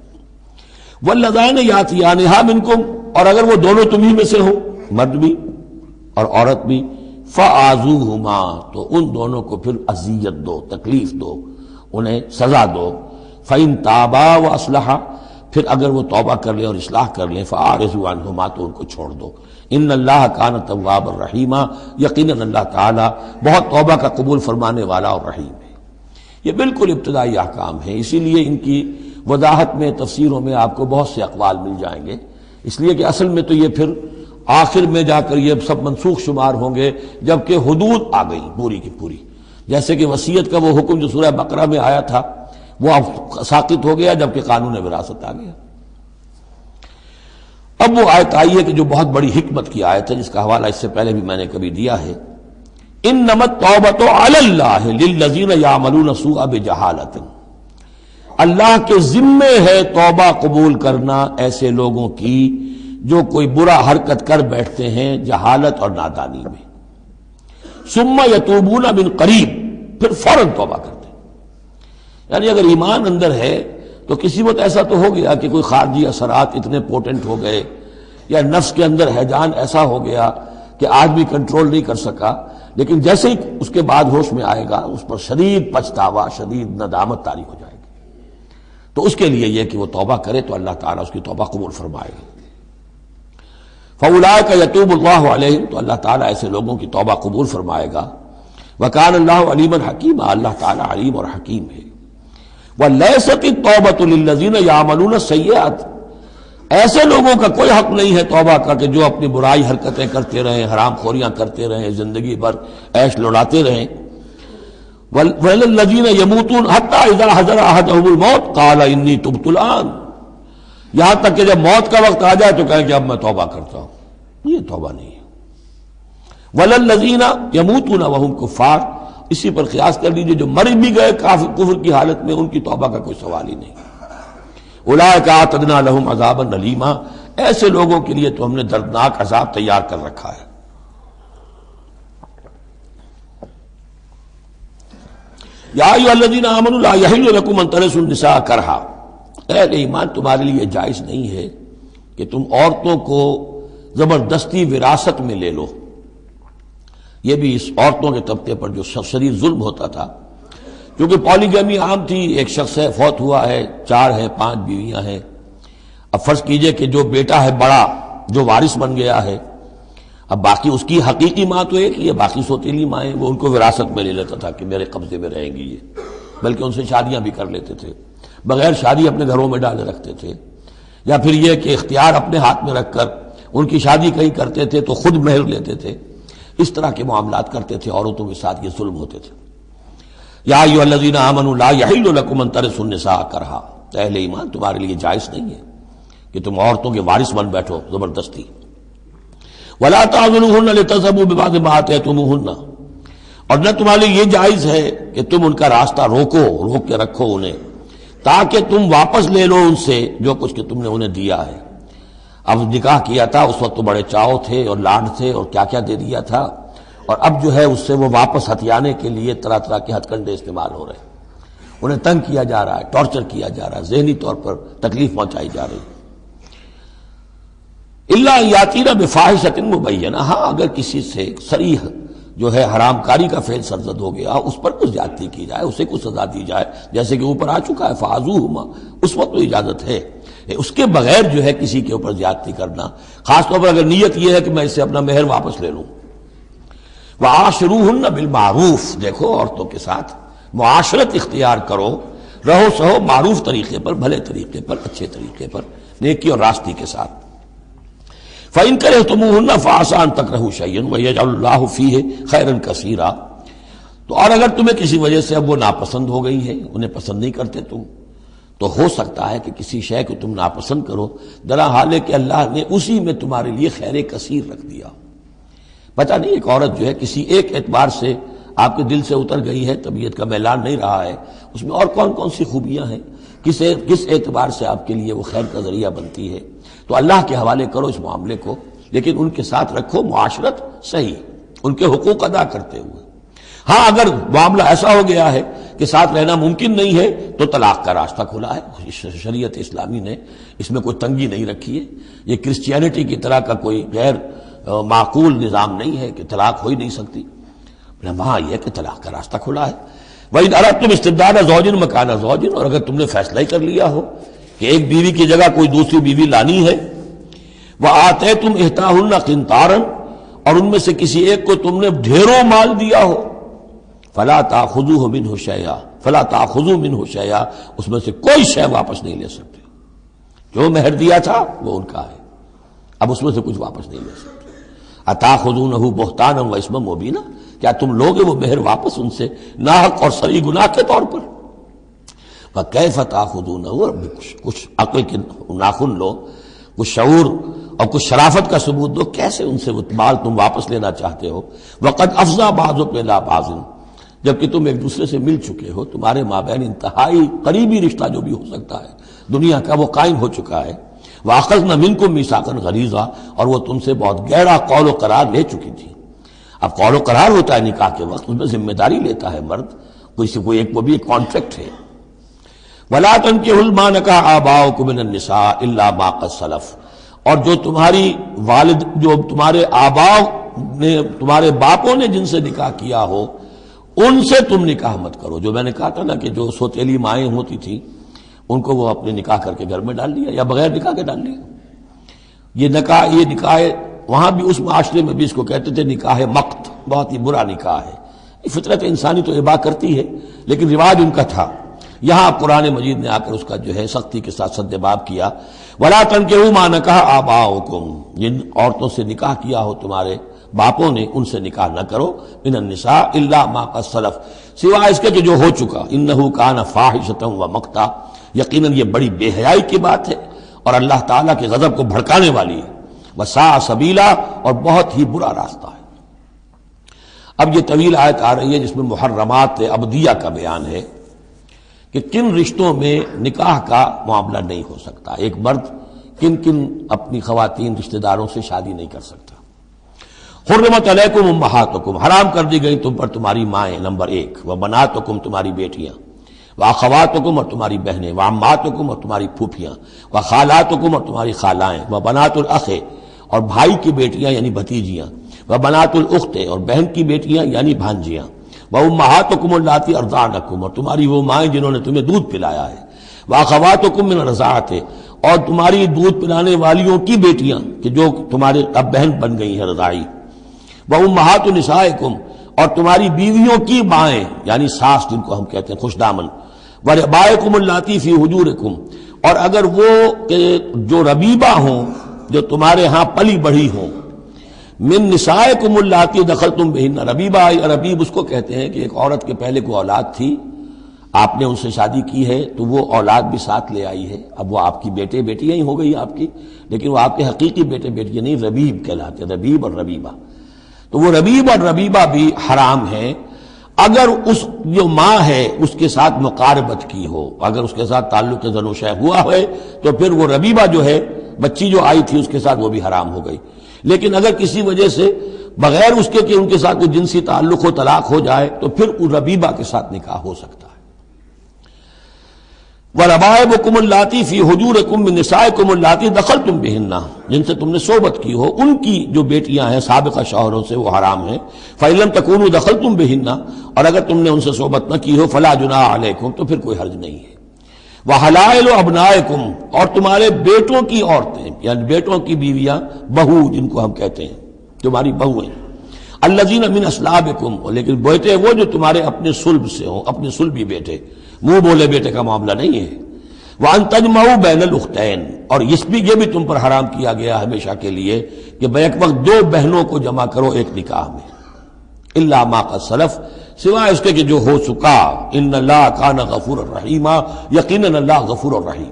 A: واللذان یاتیانہا منکم، اور اگر وہ دونوں تمہیں میں سے ہوں، مرد بھی اور عورت بھی، فآذوہما، تو ان دونوں کو پھر اذیت دو، تکلیف دو، انہیں سزا دو۔ فإن تابا واصلحا، پھر اگر وہ توبہ کر لیں اور اصلاح کر لیں، فأعرضوا عنہما، تو ان کو چھوڑ دو۔ ان اللہ کان توابا رحیما، یقیناً اللہ تعالیٰ بہت توبہ کا قبول فرمانے والا اور رحیم ہے۔ یہ بالکل ابتدائی احکام ہیں، اسی لیے ان کی وضاحت میں، تفسیروں میں آپ کو بہت سے اقوال مل جائیں گے، اس لیے کہ اصل میں تو یہ پھر آخر میں جا کر یہ سب منسوخ شمار ہوں گے جبکہ حدود آ گئی پوری کی پوری، جیسے کہ وصیت کا وہ حکم جو سورہ بقرہ میں آیا تھا وہ اب ساقط ہو گیا جبکہ قانون وراثت آ گیا۔ اب وہ آیت آئی ہے کہ جو بہت بڑی حکمت کی آیت ہے، جس کا حوالہ اس سے پہلے بھی میں نے کبھی دیا ہے، انما التوبۃ علی اللہ للذین یعملون السوء بجہالۃ، اللہ کے ذمے ہے توبہ قبول کرنا ایسے لوگوں کی جو کوئی برا حرکت کر بیٹھتے ہیں جہالت اور نادانی میں، ثم یتوبون من قریب، پھر فوراً توبہ کرتے ہیں۔ یعنی اگر ایمان اندر ہے تو کسی وقت ایسا تو ہو گیا کہ کوئی خارجی اثرات اتنے پوٹنٹ ہو گئے یا نفس کے اندر ہیجان ایسا ہو گیا کہ آدمی کنٹرول نہیں کر سکا، لیکن جیسے ہی اس کے بعد ہوش میں آئے گا اس پر شدید پچھتاوا، شدید ندامت طاری ہو جائے گی، تو اس کے لیے یہ کہ وہ توبہ کرے تو اللہ تعالیٰ اس کی توبہ قبول فرمائے گا۔ فَأُولَٰئِکَ یتوب اللہ علیہم، تو اللہ تعالیٰ ایسے لوگوں کی توبہ قبول فرمائے گا۔ وَكَانَ اللَّهُ عَلِيمًا حَكِيمًا، اللہ تعالیٰ علیم اور حکیم ہے۔ وَلَيْسَتِ التَّوْبَةُ لِلَّذِينَ يَعْمَلُونَ السَّيِّئَاتِ، ایسے لوگوں کا کوئی حق نہیں ہے توبہ کا کہ جو اپنی برائی حرکتیں کرتے رہیں، حرام خوریاں کرتے رہیں، زندگی بھر عیش لڑاتے رہیں۔ وَلَلَّذِينَ يَمُوتُونَ حَتَّى إِذَا حَضَرَ أَحَدَهُمُ الْمَوْتُ قَالَ إِنِّي تُبْتُ الْآنَ، یہاں تک کہ جب موت کا وقت آ جائے تو کہیں کہ اب میں توبہ کرتا ہوں۔ یہ توبہ نہیں ہے۔ وَلَلَّذِينَ يَمُوتُونَ وَهُمْ كُفَّارٌ، اسی پر قیاس کر لیجئے جو مر بھی گئے کفر کی حالت میں، ان کی توبہ کا کوئی سوال ہی نہیں۔ اولئک اعتدنا لهم عذابا الیما، ایسے لوگوں کے لیے تو ہم نے دردناک عذاب تیار کر رکھا ہے۔ یا ایھا الذین آمنوا لا یحل لکم ان ترثوا النساء کرہا، اے اہل ایمان تمہارے لیے جائز نہیں ہے کہ تم عورتوں کو زبردستی وراثت میں لے لو۔ یہ بھی اس عورتوں کے طبقے پر جو شدید ظلم ہوتا تھا، کیونکہ پالیگیمی عام تھی، ایک شخص ہے فوت ہوا ہے، 4 ہے، 5 بیویاں ہیں۔ اب فرض کیجئے کہ جو بیٹا ہے بڑا جو وارث بن گیا ہے، اب باقی اس کی حقیقی ماں تو ایک ہی ہے، باقی سوتیلی مائیں وہ ان کو وراثت میں لے لیتا تھا کہ میرے قبضے میں رہیں گی یہ، بلکہ ان سے شادیاں بھی کر لیتے تھے، بغیر شادی اپنے گھروں میں ڈالے رکھتے تھے، یا پھر یہ کہ اختیار اپنے ہاتھ میں رکھ کر ان کی شادی کہیں کرتے تھے تو خود مہر لیتے تھے۔ اس طرح کے معاملات کرتے تھے، عورتوں کے ساتھ یہ ظلم ہوتے تھے۔ یا ایھا الذین آمنوا لا یحل لکم ان ترثوا النساء کرہا، اہل ایمان تمہارے لیے جائز نہیں ہے کہ تم عورتوں کے وارث بن بیٹھو زبردستی۔ ولا تعضلوہن لتذهبوا ببعض ما آتیتموہن، اور نہ تمہارے لیے یہ جائز ہے کہ تم ان کا راستہ روک کے رکھو انہیں، تاکہ تم واپس لے لو ان سے جو کچھ کہ تم نے انہیں دیا ہے۔ اب نکاح کیا تھا اس وقت تو بڑے چاؤ تھے اور لاڈ تھے اور کیا کیا دے دیا تھا، اور اب جو ہے اس سے وہ واپس ہتھیانے کے لیے طرح طرح کے ہتھ کنڈے استعمال ہو رہے ہیں، انہیں تنگ کیا جا رہا ہے، ٹارچر کیا جا رہا ہے، ذہنی طور پر تکلیف پہنچائی جا رہی ہے۔ الا یاتین بفاحشۃ مبینہ، ہاں اگر کسی سے صریح جو ہے حرام کاری کا فعل سرزد ہو گیا، اس پر کچھ زیادتی کی جائے، اسے کچھ سزا دی جائے، جیسے کہ اوپر آ چکا ہے فعذوہما، اس وقت تو اجازت ہے۔ اس کے بغیر جو ہے کسی کے اوپر زیادتی کرنا، خاص طور پر اگر نیت یہ ہے کہ میں اس سے اپنا مہر واپس لے لوں۔ وعاشروہن بالمعروف، دیکھو عورتوں کے ساتھ معاشرت اختیار کرو، رہو سہو معروف طریقے پر، بھلے طریقے پر، اچھے طریقے پر، نیکی اور راستی کے ساتھ۔ فَإِن كَرِهْتُمُوهُنَّ فَعَسَىٰ أَن تَكْرَهُوا شَيْئًا وَيَجْعَلُ اللَّهُ فِيهِ خَيْرًا كَثِيرًا، تو اور اگر تمہیں کسی وجہ سے اب وہ ناپسند ہو گئی ہیں، انہیں پسند نہیں کرتے تم، تو ہو سکتا ہے کہ کسی شے کو تم ناپسند کرو، درا حال ہے کہ اللہ نے اسی میں تمہارے لیے خیر کثیر رکھ دیا۔ پتہ نہیں ایک عورت جو ہے کسی ایک اعتبار سے آپ کے دل سے اتر گئی ہے، طبیعت کا میلان نہیں رہا ہے، اس میں اور کون کون سی خوبیاں ہیں، کس اعتبار سے آپ کے لیے وہ خیر کا ذریعہ بنتی ہے، تو اللہ کے حوالے کرو اس معاملے کو، لیکن ان کے ساتھ رکھو معاشرت صحیح، ان کے حقوق ادا کرتے ہوئے۔ ہاں اگر معاملہ ایسا ہو گیا ہے کہ ساتھ رہنا ممکن نہیں ہے تو طلاق کا راستہ کھلا ہے، شریعت اسلامی نے اس میں کوئی تنگی نہیں رکھی ہے، یہ کرسچینٹی کی طرح کا کوئی غیر معقول نظام نہیں ہے کہ طلاق ہو ہی نہیں سکتی، وہاں یہ کہ طلاق کا راستہ کھلا ہے۔ وَإِنْ أَرَدْتُمْ اسْتِبْدَالَ زَوْجٍ مَكَانَ زَوْجٍ، اور اگر تم نے فیصلہ ہی کر لیا ہو کہ ایک بیوی کی جگہ کوئی دوسری بیوی لانی ہے، وَآتَيْتُمْ إِحْدَاهُنَّ قِنْطَارًا، اور ان میں سے کسی ایک کو تم نے ڈھیروں مال دیا ہو، فَلَا تَأْخُذُوهُ مِنْهُ شَيْئًا فَلَا تَأْخُذُوا مِنْهُ شَيْئًا، اس میں سے کوئی شے واپس نہیں لے سکتے، جو مہر دیا تھا وہ ان کا ہے، اب اس میں سے کچھ واپس نہیں لے سکتے۔ اتاخذونہ بہتانا و اسما مبینا، کیا تم لوگے وہ مہر واپس ان سے ناحق اور صریح گناہ کے طور پر؟ وکیف تاخذونہ، کچھ عقل کے ناخن لو، کچھ شعور اور کچھ شرافت کا ثبوت دو، کیسے ان سے وہ مال تم واپس لینا چاہتے ہو؟ وقد افضى بعضكم الى بعض، جبکہ تم ایک دوسرے سے مل چکے ہو، تمہارے مابین انتہائی قریبی رشتہ جو بھی ہو سکتا ہے دنیا کا وہ قائم ہو چکا ہے۔ وَأَخَذْنَا مِنْكُمْ مِيثَاقًا غَلِيظًا، اور وہ تم سے بہت گہرا قول و قرار لے چکی تھی۔ اب قول و قرار ہوتا ہے نکاح کے وقت، اس میں ذمہ داری لیتا ہے مرد، کوئی ایک وہ بھی ایک کانٹریکٹ ہے۔ وَلَا تَنكِحُوا مَا نَكَحَ آبَاؤُكُم مِّنَ النِّسَاءِ إِلَّا مَا قَدْ سَلَفَ، اور جو تمہاری والد، جو تمہارے آباؤ نے، تمہارے باپوں نے جن سے نکاح کیا ہو ان سے تم نکاح مت کرو۔ جو میں نے کہا تھا نا کہ جو سوتیلی مائیں ہوتی تھیں ان کو وہ اپنے نکاح کر کے گھر میں ڈال لیا یا بغیر نکاح کے ڈال لیا۔ یہ نکاح وہاں بھی اس معاشرے میں بھی اس کو کہتے تھے نکاح مقت، بہت ہی برا نکاح ہے، فطرت انسانی تو اباح کرتی ہے، لیکن رواج ان کا تھا۔ یہاں قرآن مجید نے آ کر اس کا جو ہے سختی کے ساتھ سدباب کیا۔ وَلَا تَنكِحُوا مَا نَكَحَ آبَاؤُكُمْ، جن عورتوں سے نکاح کیا ہو تمہارے باپوں نے ان سے نکاح نہ کرو، من النساء الا ما قد سلف، سوائے اس کے کہ جو ہو چکا، انه کان فاحشۃ ومقتا، یقیناً یہ بڑی بے حیائی کی بات ہے اور اللہ تعالیٰ کے غضب کو بھڑکانے والی ہے، وساء سبیلا، اور بہت ہی برا راستہ ہے۔ اب یہ طویل آیت آ رہی ہے جس میں محرمات ابدیہ کا بیان ہے کہ کن رشتوں میں نکاح کا معاملہ نہیں ہو سکتا، ایک مرد کن کن اپنی خواتین رشتہ داروں سے شادی نہیں کر سکتا۔ حرمت علیکم امہاتکم، حرام کر دی گئی تم پر تمہاری مائیں، نمبر 1، وبناتکم، تمہاری بیٹیاں، واخواتکم، اور تمہاری بہنیں، وعماتکم، اور تمہاری پھوپھیاں، وخالاتکم، اور تمہاری خالائیں، وبنات الاخ، اور بھائی کی بیٹیاں یعنی بھتیجیاں، وبنات الاخت، اور بہن کی بیٹیاں یعنی بھانجیاں، وامہاتکم اللاتی ارضعنکم، اور تمہاری وہ مائیں جنہوں نے تمہیں دودھ پلایا ہے، واخواتکم من الرضاعۃ، اور تمہاری دودھ پلانے والیوں کی بیٹیاں کہ جو تمہارے اب بہن بن گئی ہیں رضاعی، وامہات نسائکم، اور تمہاری بیویوں کی مائیں یعنی ساس جن کو ہم کہتے ہیں خوش دامن، وربائکم اللاتی فی حجورکم، اور اگر وہ کہ جو ربیبہ ہوں جو تمہارے ہاں پلی بڑھی ہوں، من نسائکم اللاتی دخلتم بہن، ربیبہ، ربیب اس کو کہتے ہیں کہ ایک عورت کے پہلے کوئی اولاد تھی، آپ نے ان سے شادی کی ہے تو وہ اولاد بھی ساتھ لے آئی ہے، اب وہ آپ کی بیٹے بیٹیاں ہی ہو گئی آپ کی، لیکن وہ آپ کے حقیقی بیٹے بیٹیاں نہیں، ربیب کہلاتے ہیں، ربیب اور ربیبہ۔ تو وہ ربیب اور ربیبہ بھی حرام ہیں اگر اس جو ماں ہے اس کے ساتھ مقاربت کی ہو، اگر اس کے ساتھ تعلق زن و شہ ہوا ہے تو پھر وہ ربیبہ جو ہے بچی جو آئی تھی اس کے ساتھ وہ بھی حرام ہو گئی۔ لیکن اگر کسی وجہ سے بغیر اس کے کہ ان کے ساتھ کوئی جنسی تعلق ہو، طلاق ہو جائے، تو پھر اس ربیبہ کے ساتھ نکاح ہو سکتا ہے۔ وَرَبَائِبُكُمُ اللَّاتِي فِي حُجُورِكُم مِّن نِّسَائِكُمُ اللَّاتِي دَخَلْتُم بِهِنَّ، جن سے تم نے صحبت کی ہو، ان کی جو بیٹیاں ہیں سابقہ شوہروں سے وہ حرام ہیں۔ فَإِن لَّمْ تَكُونُوا دَخَلْتُم بِهِنَّ، اور اگر تم نے ان سے صحبت نہ کی ہو، فَلَا جُنَاحَ عَلَيْكُمْ، تو پھر کوئی حرج نہیں ہے۔ وَحَلَائِلُ أَبْنَائِكُمْ، اور تمہارے بیٹوں کی عورتیں یعنی بیٹوں کی بیویاں، بہو جن کو ہم کہتے ہیں، تمہاری بہویں، الَّذِينَ مِنْ أَصْلَابِكُمْ، لیکن بیٹے وہ جو تمہارے اپنے صلب سے ہوں، اپنے صلبی بیٹے، منہ بولے بیٹے کا معاملہ نہیں ہے۔ وَأَن تَجْمَعُوا بَيْنَ الْأُخْتَيْنِ، اور یہ بھی تم پر حرام کیا گیا ہمیشہ کے لیے کہ بیک وقت دو بہنوں کو جمع کرو ایک نکاح میں، الا ما قد سلف، سوائے اس کے کہ جو ہو چکا، ان اللہ کان غفور الرحیم، یقیناً اللہ غفور الرحیم،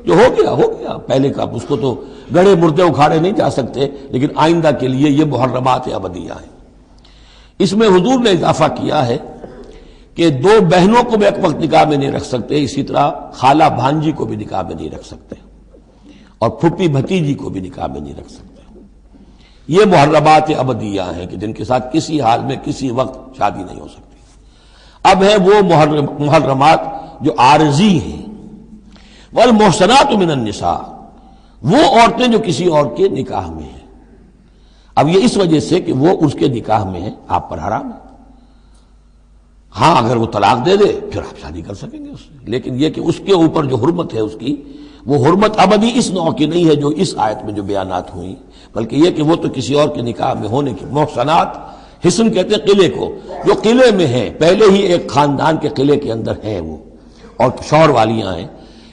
A: جو ہو گیا پہلے کا، اس کو تو گڑھے مردے اکھاڑے نہیں جا سکتے، لیکن آئندہ کے لیے یہ محرمات ابدیہ ہیں۔ اس میں حضور نے اضافہ کیا ہے کہ دو بہنوں کو بھی ایک وقت نکاح میں نہیں رکھ سکتے، اسی طرح خالہ بھانجی کو بھی نکاح میں نہیں رکھ سکتے، اور پھپھی بھتیجی کو بھی نکاح میں نہیں رکھ سکتے۔ یہ محرمات ابدیہ ہیں کہ جن کے ساتھ کسی حال میں کسی وقت شادی نہیں ہو سکتی۔ اب ہے وہ محرمات جو عارضی ہیں۔ والمحصنات من النساء، وہ عورتیں جو کسی اور کے نکاح میں ہیں، اب یہ اس وجہ سے کہ وہ اس کے نکاح میں ہیں آپ پر حرام ہے۔ ہاں اگر وہ طلاق دے دے پھر آپ شادی کر سکیں گے اس سے، لیکن یہ کہ اس کے اوپر جو حرمت ہے اس کی، وہ حرمت ابدی اس نوع کی نہیں ہے جو اس آیت میں جو بیانات ہوئی، بلکہ یہ کہ وہ تو کسی اور کے نکاح میں ہونے کی۔ محصنات، حصن کہتے ہیں قلعے کو، جو قلعے میں ہیں، پہلے ہی ایک خاندان کے قلعے کے اندر ہیں وہ، اور شوہر والیاں ہیں،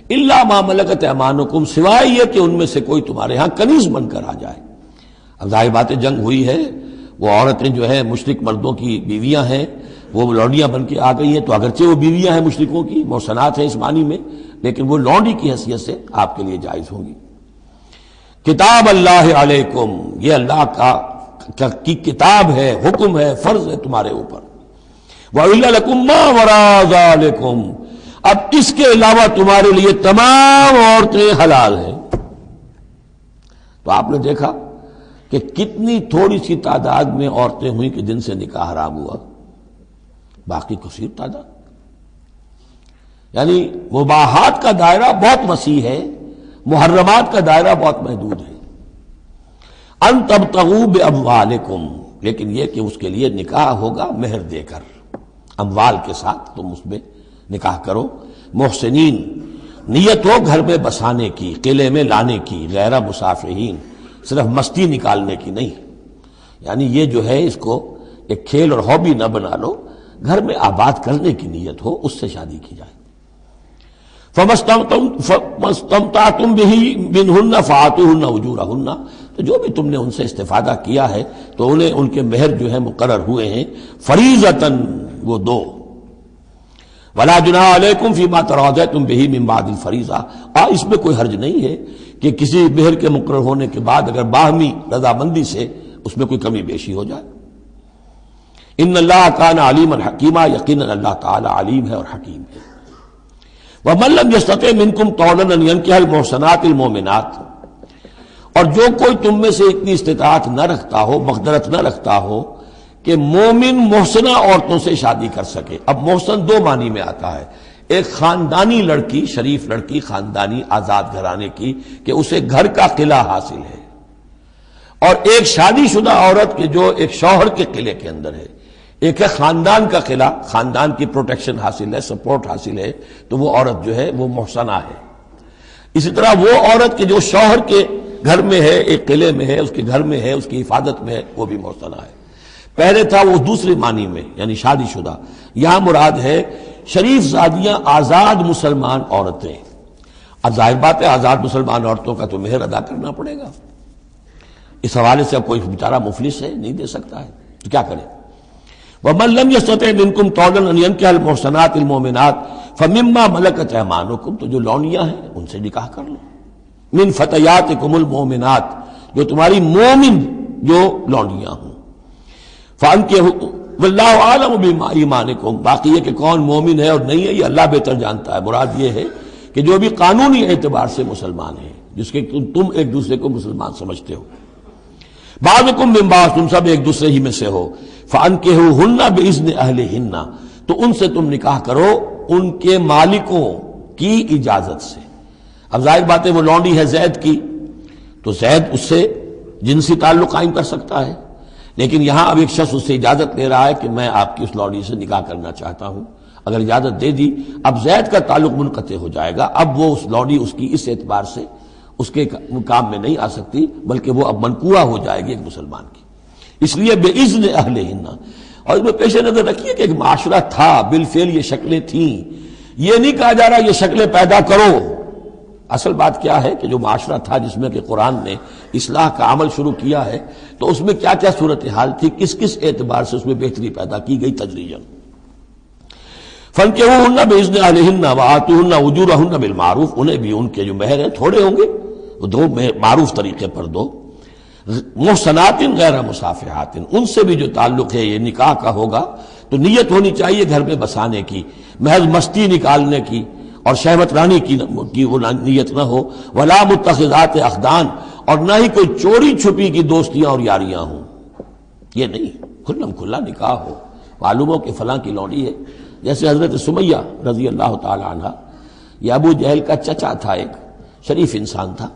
A: الا ما ملکت ایمانکم، سوائے یہ کہ ان میں سے کوئی تمہارے ہاں کنیز بن کر آ جائے۔ اب ظاہر بات ہے جنگ ہوئی ہے، وہ عورتیں جو ہیں مشرک مردوں کی بیویاں ہیں، وہ لونڈیاں بن کے آ گئی ہیں، تو اگرچہ وہ بیویاں ہیں مشرکوں کی، محصنات ہیں اس معنی میں، لیکن وہ لونڈی کی حیثیت سے آپ کے لیے جائز ہوں گی۔ کتاب اللہ علیکم، یہ اللہ کی کتاب ہے، حکم ہے، فرض ہے تمہارے اوپر۔ وَأُحِلَّ لَكُم مَّا وَرَاءَ ذَلِكُمْ، اب اس کے علاوہ تمہارے لیے تمام عورتیں حلال ہیں۔ تو آپ نے دیکھا کہ کتنی تھوڑی سی تعداد میں عورتیں ہوئیں کہ جن سے نکاح حرام ہوا، باقی کثیر تعداد، یعنی مباحات کا دائرہ بہت وسیع ہے، محرمات کا دائرہ بہت محدود ہے۔ ان تبتغوا باموالکم، لیکن یہ کہ اس کے لیے نکاح ہوگا مہر دے کر، اموال کے ساتھ تم اس میں نکاح کرو۔ محسنین، نیت ہو گھر میں بسانے کی، قلعے میں لانے کی، غیر مسافرین، صرف مستی نکالنے کی نہیں، یعنی یہ جو ہے اس کو ایک کھیل اور ہابی نہ بنا لو، گھر میں آباد کرنے کی نیت ہو، اس سے شادی کی جائے۔ فَمَسْتَمْتَعْتُمْ بِهِ مِنْهُنَّ فَآتُوهُنَّ أُجُورَهُنَّ، تو جو بھی تم نے ان سے استفادہ کیا ہے تو انہیں ان کے مہر جو ہے مقرر ہوئے ہیں فریضۃً، وہ دو۔ وَلَا جُنَاحَ عَلَيْكُمْ فِيمَا تَرَاضَيْتُمْ بِهِ مِنْ بَعْدِ الْفَرِيضَةِ، اس میں کوئی حرج نہیں ہے کہ کسی مہر کے مقرر ہونے کے بعد اگر باہمی رضامندی سے اس میں کوئی کمی بیشی ہو جائے۔ ان اللہ کان علیما حکیما، یقیناً اللہ تعالی علیم ہے اور حکیم ہے۔ وَمَن لَّمْ يَسْتَطِعْ مِنكُمْ طَوْلًا أَن يَنكِحَ الْمُحْصَنَاتِ الْمُؤْمِنَاتِ، اور جو کوئی تم میں سے اتنی استطاعت نہ رکھتا ہو، مقدرت نہ رکھتا ہو کہ مومن محسنہ عورتوں سے شادی کر سکے۔ اب محسن دو معنی میں آتا ہے، ایک خاندانی لڑکی، شریف لڑکی، خاندانی آزاد گھرانے کی کہ اسے گھر کا قلعہ حاصل ہے، اور ایک شادی شدہ عورت کے جو ایک شوہر کے قلعے کے اندر ہے۔ ایک ہے خاندان کا قلعہ، خاندان کی پروٹیکشن حاصل ہے، سپورٹ حاصل ہے، تو وہ عورت جو ہے وہ محسنہ ہے۔ اسی طرح وہ عورت کے جو شوہر کے گھر میں ہے، ایک قلعے میں ہے، اس کے گھر میں ہے، اس کی حفاظت میں ہے، وہ بھی محسنہ ہے۔ پہلے تھا وہ دوسری معنی میں یعنی شادی شدہ، یہاں مراد ہے شریف زادیاں، آزاد مسلمان عورتیں۔ اب ظاہر بات ہے آزاد مسلمان عورتوں کا تو مہر ادا کرنا پڑے گا، اس حوالے سے اب کوئی بیچارہ مفلس ہے، نہیں دے سکتا ہے تو کیا کرے۔ وَمَن لَّمْ يَسْتَطِعْ مِنكُمْ طَوْلًا أَن يَنكِحَ الْمُحْصَنَاتِ الْمُؤْمِنَاتِ فَمِمَّا مَلَكَتْ أَيْمَانُكُمْ، تو جو لونیاں ہیں ان سے نکاح کر لو۔ مِن فَتَيَاتِكُمُ الْمُؤْمِنَاتِ، جو تمہاری مومن جو لونیاں ہوں۔ فَأَنكِحُوا وَاللَّهُ أَعْلَمُ بِإِيمَانِكُمْ، باقی یہ کہ کون مومن ہے اور نہیں ہے یہ اللہ بہتر جانتا ہے۔ مراد یہ ہے کہ جو بھی قانونی اعتبار سے مسلمان ہیں، جس کے تم ایک دوسرے کو مسلمان سمجھتے ہو، بعضکم من بعض، تم سب ایک دوسرے ہی میں سے ہو۔ فَأَنكِحُوهُنَّ بِإِذْنِ أَهْلِهِنَّ، تو ان سے تم نکاح کرو ان کے مالکوں کی اجازت سے۔ اب ظاہر بات ہے وہ لونڈی ہے زید کی، تو زید اس سے جنسی تعلق قائم کر سکتا ہے، لیکن یہاں اب ایک شخص اس سے اجازت لے رہا ہے کہ میں آپ کی اس لونڈی سے نکاح کرنا چاہتا ہوں۔ اگر اجازت دے دی، اب زید کا تعلق منقطع ہو جائے گا، اب وہ اس لونڈی اس کی اس اعتبار سے اس کے کام میں نہیں آ سکتی، بلکہ وہ اب منقوع ہو جائے گی ایک مسلمان کی۔ اس لیے بے اذن اہلہن، اور اس میں پیش نظر رکھیے کہ ایک معاشرہ تھا، بالفعل یہ شکلیں تھیں، یہ نہیں کہا جا رہا یہ شکلیں پیدا کرو۔ اصل بات کیا ہے کہ جو معاشرہ تھا جس میں کہ قرآن نے اصلاح کا عمل شروع کیا ہے، تو اس میں کیا کیا صورتحال تھی، کس کس اعتبار سے اس میں بہتری پیدا کی گئی تدریجاً۔ فَانكِحُوهُنَّ بِإِذْنِ أَهْلِهِنَّ وَآتُوهُنَّ أُجُورَهُنَّ بِالْمَعْرُوفِ، انہیں بھی ان کے جو مہر ہیں تھوڑے ہوں گے، وہ دو معروف طریقے پر دو۔ محسنات غیر مصافحات، ان سے بھی جو تعلق ہے یہ نکاح کا ہوگا تو نیت ہونی چاہیے گھر میں بسانے کی، محض مستی نکالنے کی اور شہوت رانی کی وہ نیت نہ ہو۔ ولا متخذات اخدان، اور نہ ہی کوئی چوری چھپی کی دوستیاں اور یاریاں ہوں، یہ نہیں، کھلم کھلا نکاح ہو، معلوم ہو کہ فلاں کی لونڈی ہے۔ جیسے حضرت سمیہ رضی اللہ تعالی عنہ، یہ ابو جہل کا چچا تھا، ایک شریف انسان تھا،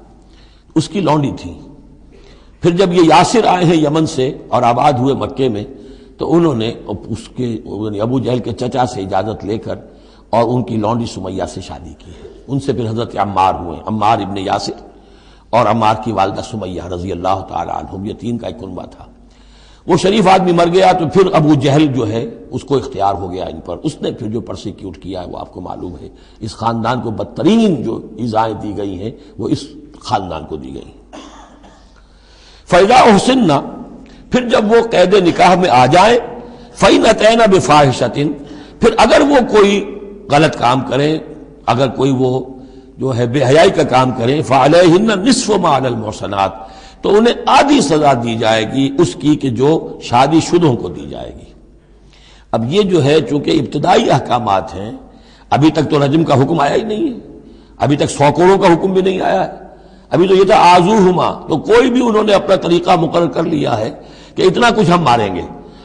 A: اس کی لونڈی تھی۔ پھر جب یہ یاسر آئے ہیں یمن سے اور آباد ہوئے مکے میں، تو انہوں نے اس کے ابو جہل کے چچا سے اجازت لے کر اور ان کی لونڈی سمیہ سے شادی کی ہے۔ ان سے پھر حضرت عمار ہوئے، عمار ابن یاسر اور عمار کی والدہ سمیہ رضی اللہ تعالی عنہم، یہ تین کا ایک کنبہ تھا۔ وہ شریف آدمی مر گیا تو پھر ابو جہل جو ہے اس کو اختیار ہو گیا ان پر، اس نے پھر جو پرسیکیوٹ کیا ہے وہ آپ کو معلوم ہے۔ اس خاندان کو بدترین جو ایذائیں دی گئی ہیں وہ اس خاندان کو دی گئی۔ فَإِذَا أُحْصِنَّ، پھر جب وہ قید نکاح میں آ جائیں، فَإِنْ أَتَيْنَ بِفَاحِشَةٍ، پھر اگر وہ کوئی غلط کام کریں، اگر کوئی وہ جو ہے بے حیائی کا کام کریں، فَعَلَيْهِنَّ نِصْفُ مَا عَلَى الْمُحْصَنَاتِ، تو انہیں آدھی سزا دی جائے گی اس کی کہ جو شادی شدوں کو دی جائے گی۔ اب یہ جو ہے چونکہ ابتدائی احکامات ہیں، ابھی تک تو رجم کا حکم آیا ہی نہیں ہے، ابھی تک 100 کوڑوں کا حکم بھی نہیں آیا ہے، ابھی تو یہ تھا آزوہما، تو کوئی بھی انہوں نے اپنا طریقہ مقرر کر لیا ہے کہ اتنا کچھ ہم ماریں گے۔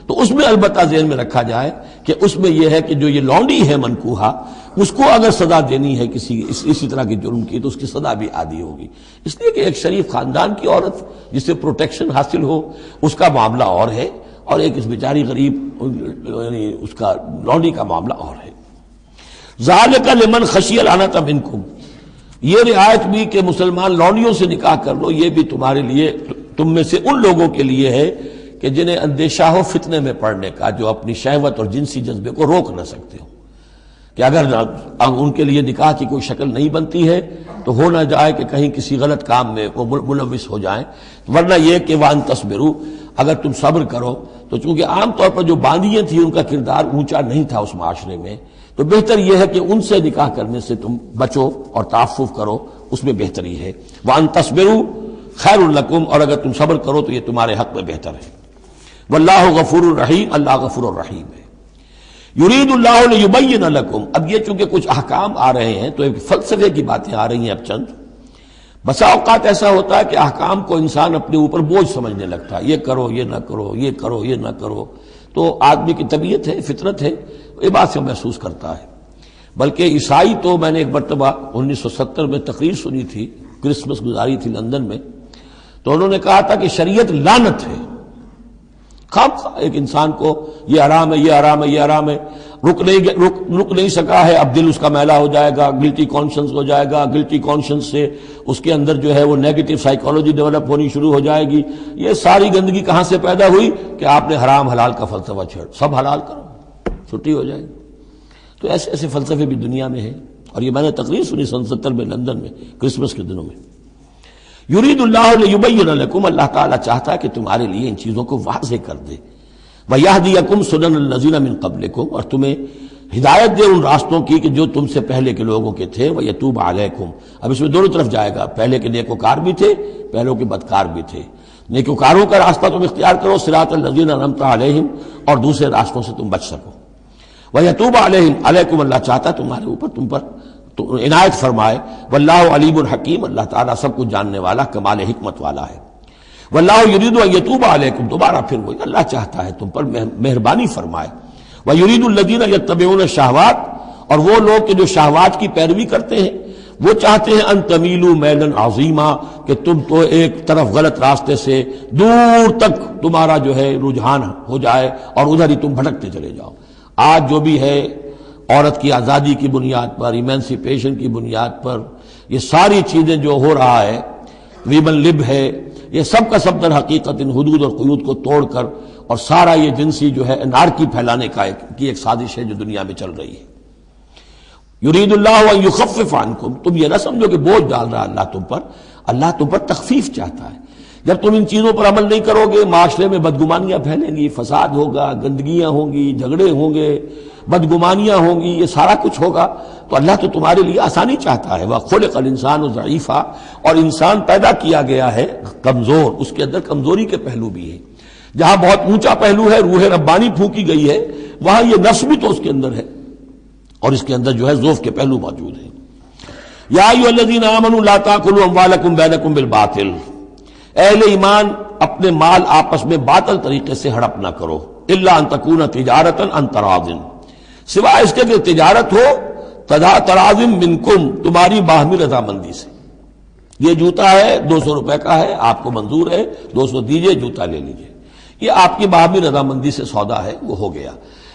A: تو اس میں البتہ ذہن میں رکھا جائے کہ اس میں یہ ہے کہ جو یہ لونڈی ہے منکوحہ، اس کو اگر سزا دینی ہے اسی طرح کے جرم کی، تو اس کی سزا بھی عادی ہوگی، اس لیے کہ ایک شریف خاندان کی عورت جسے پروٹیکشن حاصل ہو اس کا معاملہ اور ہے، اور ایک اس بیچاری غریب یعنی اس کا لونڈی کا معاملہ اور ہے۔ ذالک لمن خشی العنۃ منکم، یہ رعایت بھی کہ مسلمان لونڈیوں سے نکاح کر لو، یہ بھی تمہارے لیے، تم میں سے ان لوگوں کے لیے ہے کہ جنہیں اندیشہ ہو فتنے میں پڑنے کا، جو اپنی شہوت اور جنسی جذبے کو روک نہ سکتے ہو، کہ اگر ان کے لیے نکاح کی کوئی شکل نہیں بنتی ہے تو ہو نہ جائے کہ کہیں کسی غلط کام میں وہ ملوث ہو جائیں، ورنہ یہ کہ وان تصبروا، اگر تم صبر کرو تو چونکہ عام طور پر جو باندیاں تھیں ان کا کردار اونچا نہیں تھا اس معاشرے میں، تو بہتر یہ ہے کہ ان سے نکاح کرنے سے تم بچو اور تعفف کرو، اس میں بہتری ہے۔ وان تصبروا خیر لکم، اور اگر تم صبر کرو تو یہ تمہارے حق میں بہتر ہے۔ واللہ غفور الرحیم، اللہ غفور الرحیم ہے۔ یرید اللہ لیبین لکم، اب یہ چونکہ کچھ احکام آ رہے ہیں تو ایک فلسفے کی باتیں آ رہی ہیں اب چند۔ بسا اوقات ایسا ہوتا ہے کہ احکام کو انسان اپنے اوپر بوجھ سمجھنے لگتا ہے، یہ کرو یہ نہ کرو، یہ کرو یہ نہ کرو، تو آدمی کی طبیعت ہے، فطرت ہے، یہ بات سے محسوس کرتا ہے۔ بلکہ عیسائی تو میں نے ایک مرتبہ 1970 میں تقریر سنی تھی، کرسمس گزاری تھی لندن میں، تو انہوں نے کہا تھا کہ شریعت لعنت ہے، ایک انسان کو یہ حرام ہے، یہ حرام ہے، یہ حرام ہے، رک نہیں سکا ہے، اب دل اس کا میلا ہو جائے گا، گلٹی کانشنس ہو جائے گا، گلٹی کانشنس سے اس کے اندر جو ہے وہ نیگیٹو سائیکالوجی ڈیولپ ہونی شروع ہو جائے گی۔ یہ ساری گندگی کہاں سے پیدا ہوئی کہ آپ نے حرام حلال کا فلسفہ چھیڑ، سب حلال کرو چھٹی ہو جائے گی۔ تو ایسے ایسے فلسفے بھی دنیا میں ہیں، اور یہ میں نے تقریر سنی 1970 میں لندن میں کرسمس کے دنوں میں۔ یرید اللہ لیبین لکم، اللہ تعالیٰ چاہتا ہے کہ تمہارے لیے ان چیزوں کو واضح کر دے۔ وَيَهْدِيَكُمْ سُنَنَ الَّذِينَ مِن قَبْلِكُمْ، اور تمہیں ہدایت دے ان راستوں کی کہ جو تم سے پہلے کے لوگوں کے تھے۔ وَيَتُوبَ عَلَيْكُمْ، اب اس میں دونوں طرف جائے گا، پہلے کے نیکوکار بھی تھے، پہلوں کے بدکار بھی تھے۔ نیکوکاروں کا راستہ تم اختیار کرو، صراط الذین انعمت علیہم، اور دوسرے راستوں سے تم بچ سکو۔ وَيَتُوبَ عَلَيْكُمْ، اللہ چاہتا ہے تمہارے اوپر، تم پر تو عنایت فرمائے۔ واللہ علیم الحکیم، اللہ تعالیٰ سب کچھ جاننے والا، کمال حکمت والا ہے۔ واللہ یرید ان یتوب علیکم، دوبارہ پھر وہی، اللہ چاہتا ہے تم پر مہربانی فرمائے۔ ویرید الذین یتبعون الشہوات، اور وہ لوگ کہ جو شہوات کی پیروی کرتے ہیں، وہ چاہتے ہیں ان تمیلوا میلا عظیما، کہ تم تو ایک طرف غلط راستے سے دور تک تمہارا جو ہے رجحان ہو جائے اور ادھر ہی تم بھٹکتے چلے جاؤ۔ آج جو بھی ہے عورت کی آزادی کی بنیاد پر، ایمینسیپیشن کی بنیاد پر، یہ ساری چیزیں جو ہو رہا ہے، ویمن لب ہے، یہ سب کا سب در حقیقت ان حدود اور قیود کو توڑ کر، اور سارا یہ جنسی جو ہے انارکی پھیلانے کی ایک سازش ہے جو دنیا میں چل رہی ہے۔ یرید اللہ ان یخفف عنکم، تم یہ نہ سمجھو کہ بوجھ ڈال رہا اللہ تم پر، اللہ تم پر تخفیف چاہتا ہے۔ جب تم ان چیزوں پر عمل نہیں کرو گے، معاشرے میں بدگمانیاں پھیلیں گی، فساد ہوگا، گندگیاں ہوں گی، جھگڑے ہوں گے، بدگمانیاں ہوں گی، یہ سارا کچھ ہوگا، تو اللہ تو تمہارے لیے آسانی چاہتا ہے۔ وَخُلِقَ الْإِنسَانُ ضَعِيفًا، اور انسان پیدا کیا گیا ہے کمزور، اس کے اندر کمزوری کے پہلو بھی ہیں۔ جہاں بہت اونچا پہلو ہے، روح ربانی پھونکی گئی ہے، وہاں یہ نفس بھی تو اس کے اندر ہے، اور اس کے اندر جو ہے ضعف کے پہلو موجود ہیں۔ یا ایھا الذین آمنوا لا تاکلوا اموالکم بینکم بالباطل، اہل ایمان اپنے مال آپس میں باطل طریقے سے ہڑپ نہ کرو، الا ان تکون تجارتا عن تراض، سوائے اس کے کہ تجارت ہو تراض منکم، تمہاری باہمی رضامندی سے۔ یہ جوتا ہے 200 روپے کا ہے، آپ کو منظور ہے 200 دیجئے، جوتا لے لیجئے، یہ آپ کی باہمی رضامندی سے سودا ہے، وہ ہو گیا۔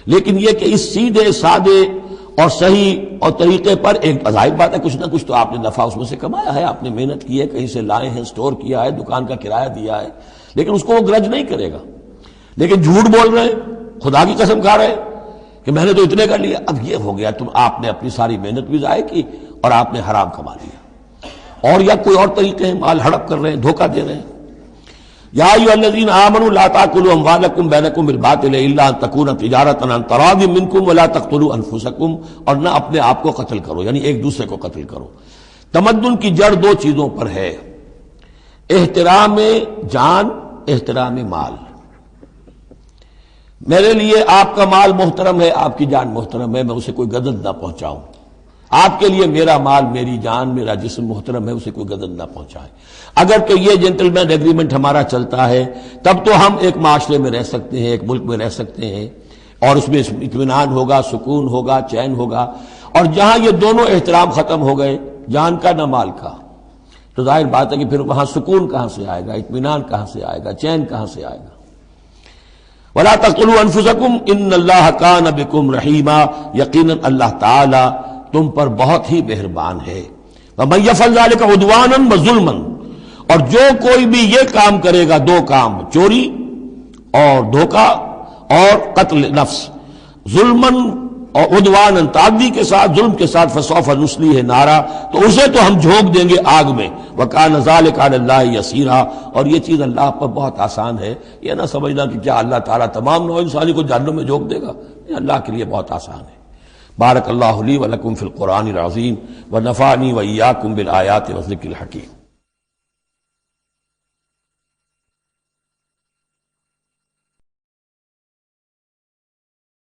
A: لیکن یہ کہ اس سیدھے سادے اور صحیح اور طریقے پر، ایک ظاہر بات ہے کچھ نہ کچھ تو آپ نے نفع اس میں سے کمایا ہے، آپ نے محنت کی ہے، کہیں سے لائے ہیں، سٹور کیا ہے، دکان کا کرایہ دیا ہے، لیکن اس کو وہ گرج نہیں کرے گا۔ لیکن جھوٹ بول رہے ہیں، خدا کی قسم کھا رہے ہیں کہ میں نے تو اتنے کر لیا، اب یہ ہو گیا، آپ نے اپنی ساری محنت بھی ضائع کی اور آپ نے حرام کما لیا۔ اور یا کوئی اور طریقے ہیں، مال ہڑپ کر رہے ہیں، دھوکہ دے رہے ہیں۔ یا ایھا الذین آمنوا لا تاکلوا اموالکم بینکم بالباطل الا ان تکون تجارتا عن تراض منکم ولا تقتلوا انفسکم، اور نہ اپنے آپ کو قتل کرو، یعنی ایک دوسرے کو قتل کرو۔ تمدن کی جڑ دو چیزوں پر ہے، احترام جان، احترام مال۔ میرے لیے آپ کا مال محترم ہے، آپ کی جان محترم ہے، میں اسے کوئی غضب نہ پہنچاؤں۔ آپ کے لیے میرا مال، میری جان، میرا جسم محترم ہے، اسے کوئی غضب نہ پہنچائے۔ اگر کہ یہ جنٹل مین ایگریمنٹ ہمارا چلتا ہے، تب تو ہم ایک معاشرے میں رہ سکتے ہیں، ایک ملک میں رہ سکتے ہیں، اور اس میں اطمینان ہوگا، سکون ہوگا، چین ہوگا۔ اور جہاں یہ دونوں احترام ختم ہو گئے، جان کا نہ مال کا، تو ظاہر بات ہے کہ پھر وہاں سکون کہاں سے آئے گا، اطمینان کہاں سے آئے گا، چین کہاں سے آئے گا۔ وَلَا تَقْتُلُوا أَنفُسَكُمْ إِنَّ اللَّهَ كَانَ بِكُمْ رَحِيمًا، یقیناً اللہ تعالی تم پر بہت ہی مہربان ہے۔ وَمَن يَفْعَلْ ذَلِكَ عُدْوَانًا وَظُلْمًا، اور جو کوئی بھی یہ کام کرے گا، دو کام، چوری اور دھوکہ اور قتل نفس، ظلمن اور عدوان تعدی کے ساتھ، ظلم کے ساتھ، فسوف نصلیہ نارا، تو اسے تو ہم جھونک دیں گے آگ میں، وکان ذلک علی اللہ یسیرا، اور یہ چیز اللہ پر بہت آسان ہے۔ یہ نہ سمجھنا کہ کیا اللہ تعالیٰ تمام نوع انسانی کو جہنم میں جھونک دے گا، یہ اللہ کے لیے بہت آسان ہے۔ بارک اللہ لی ولکم فی القرآن العظیم ونفعنی وإیاکم بالآیات والذکر الحکیم۔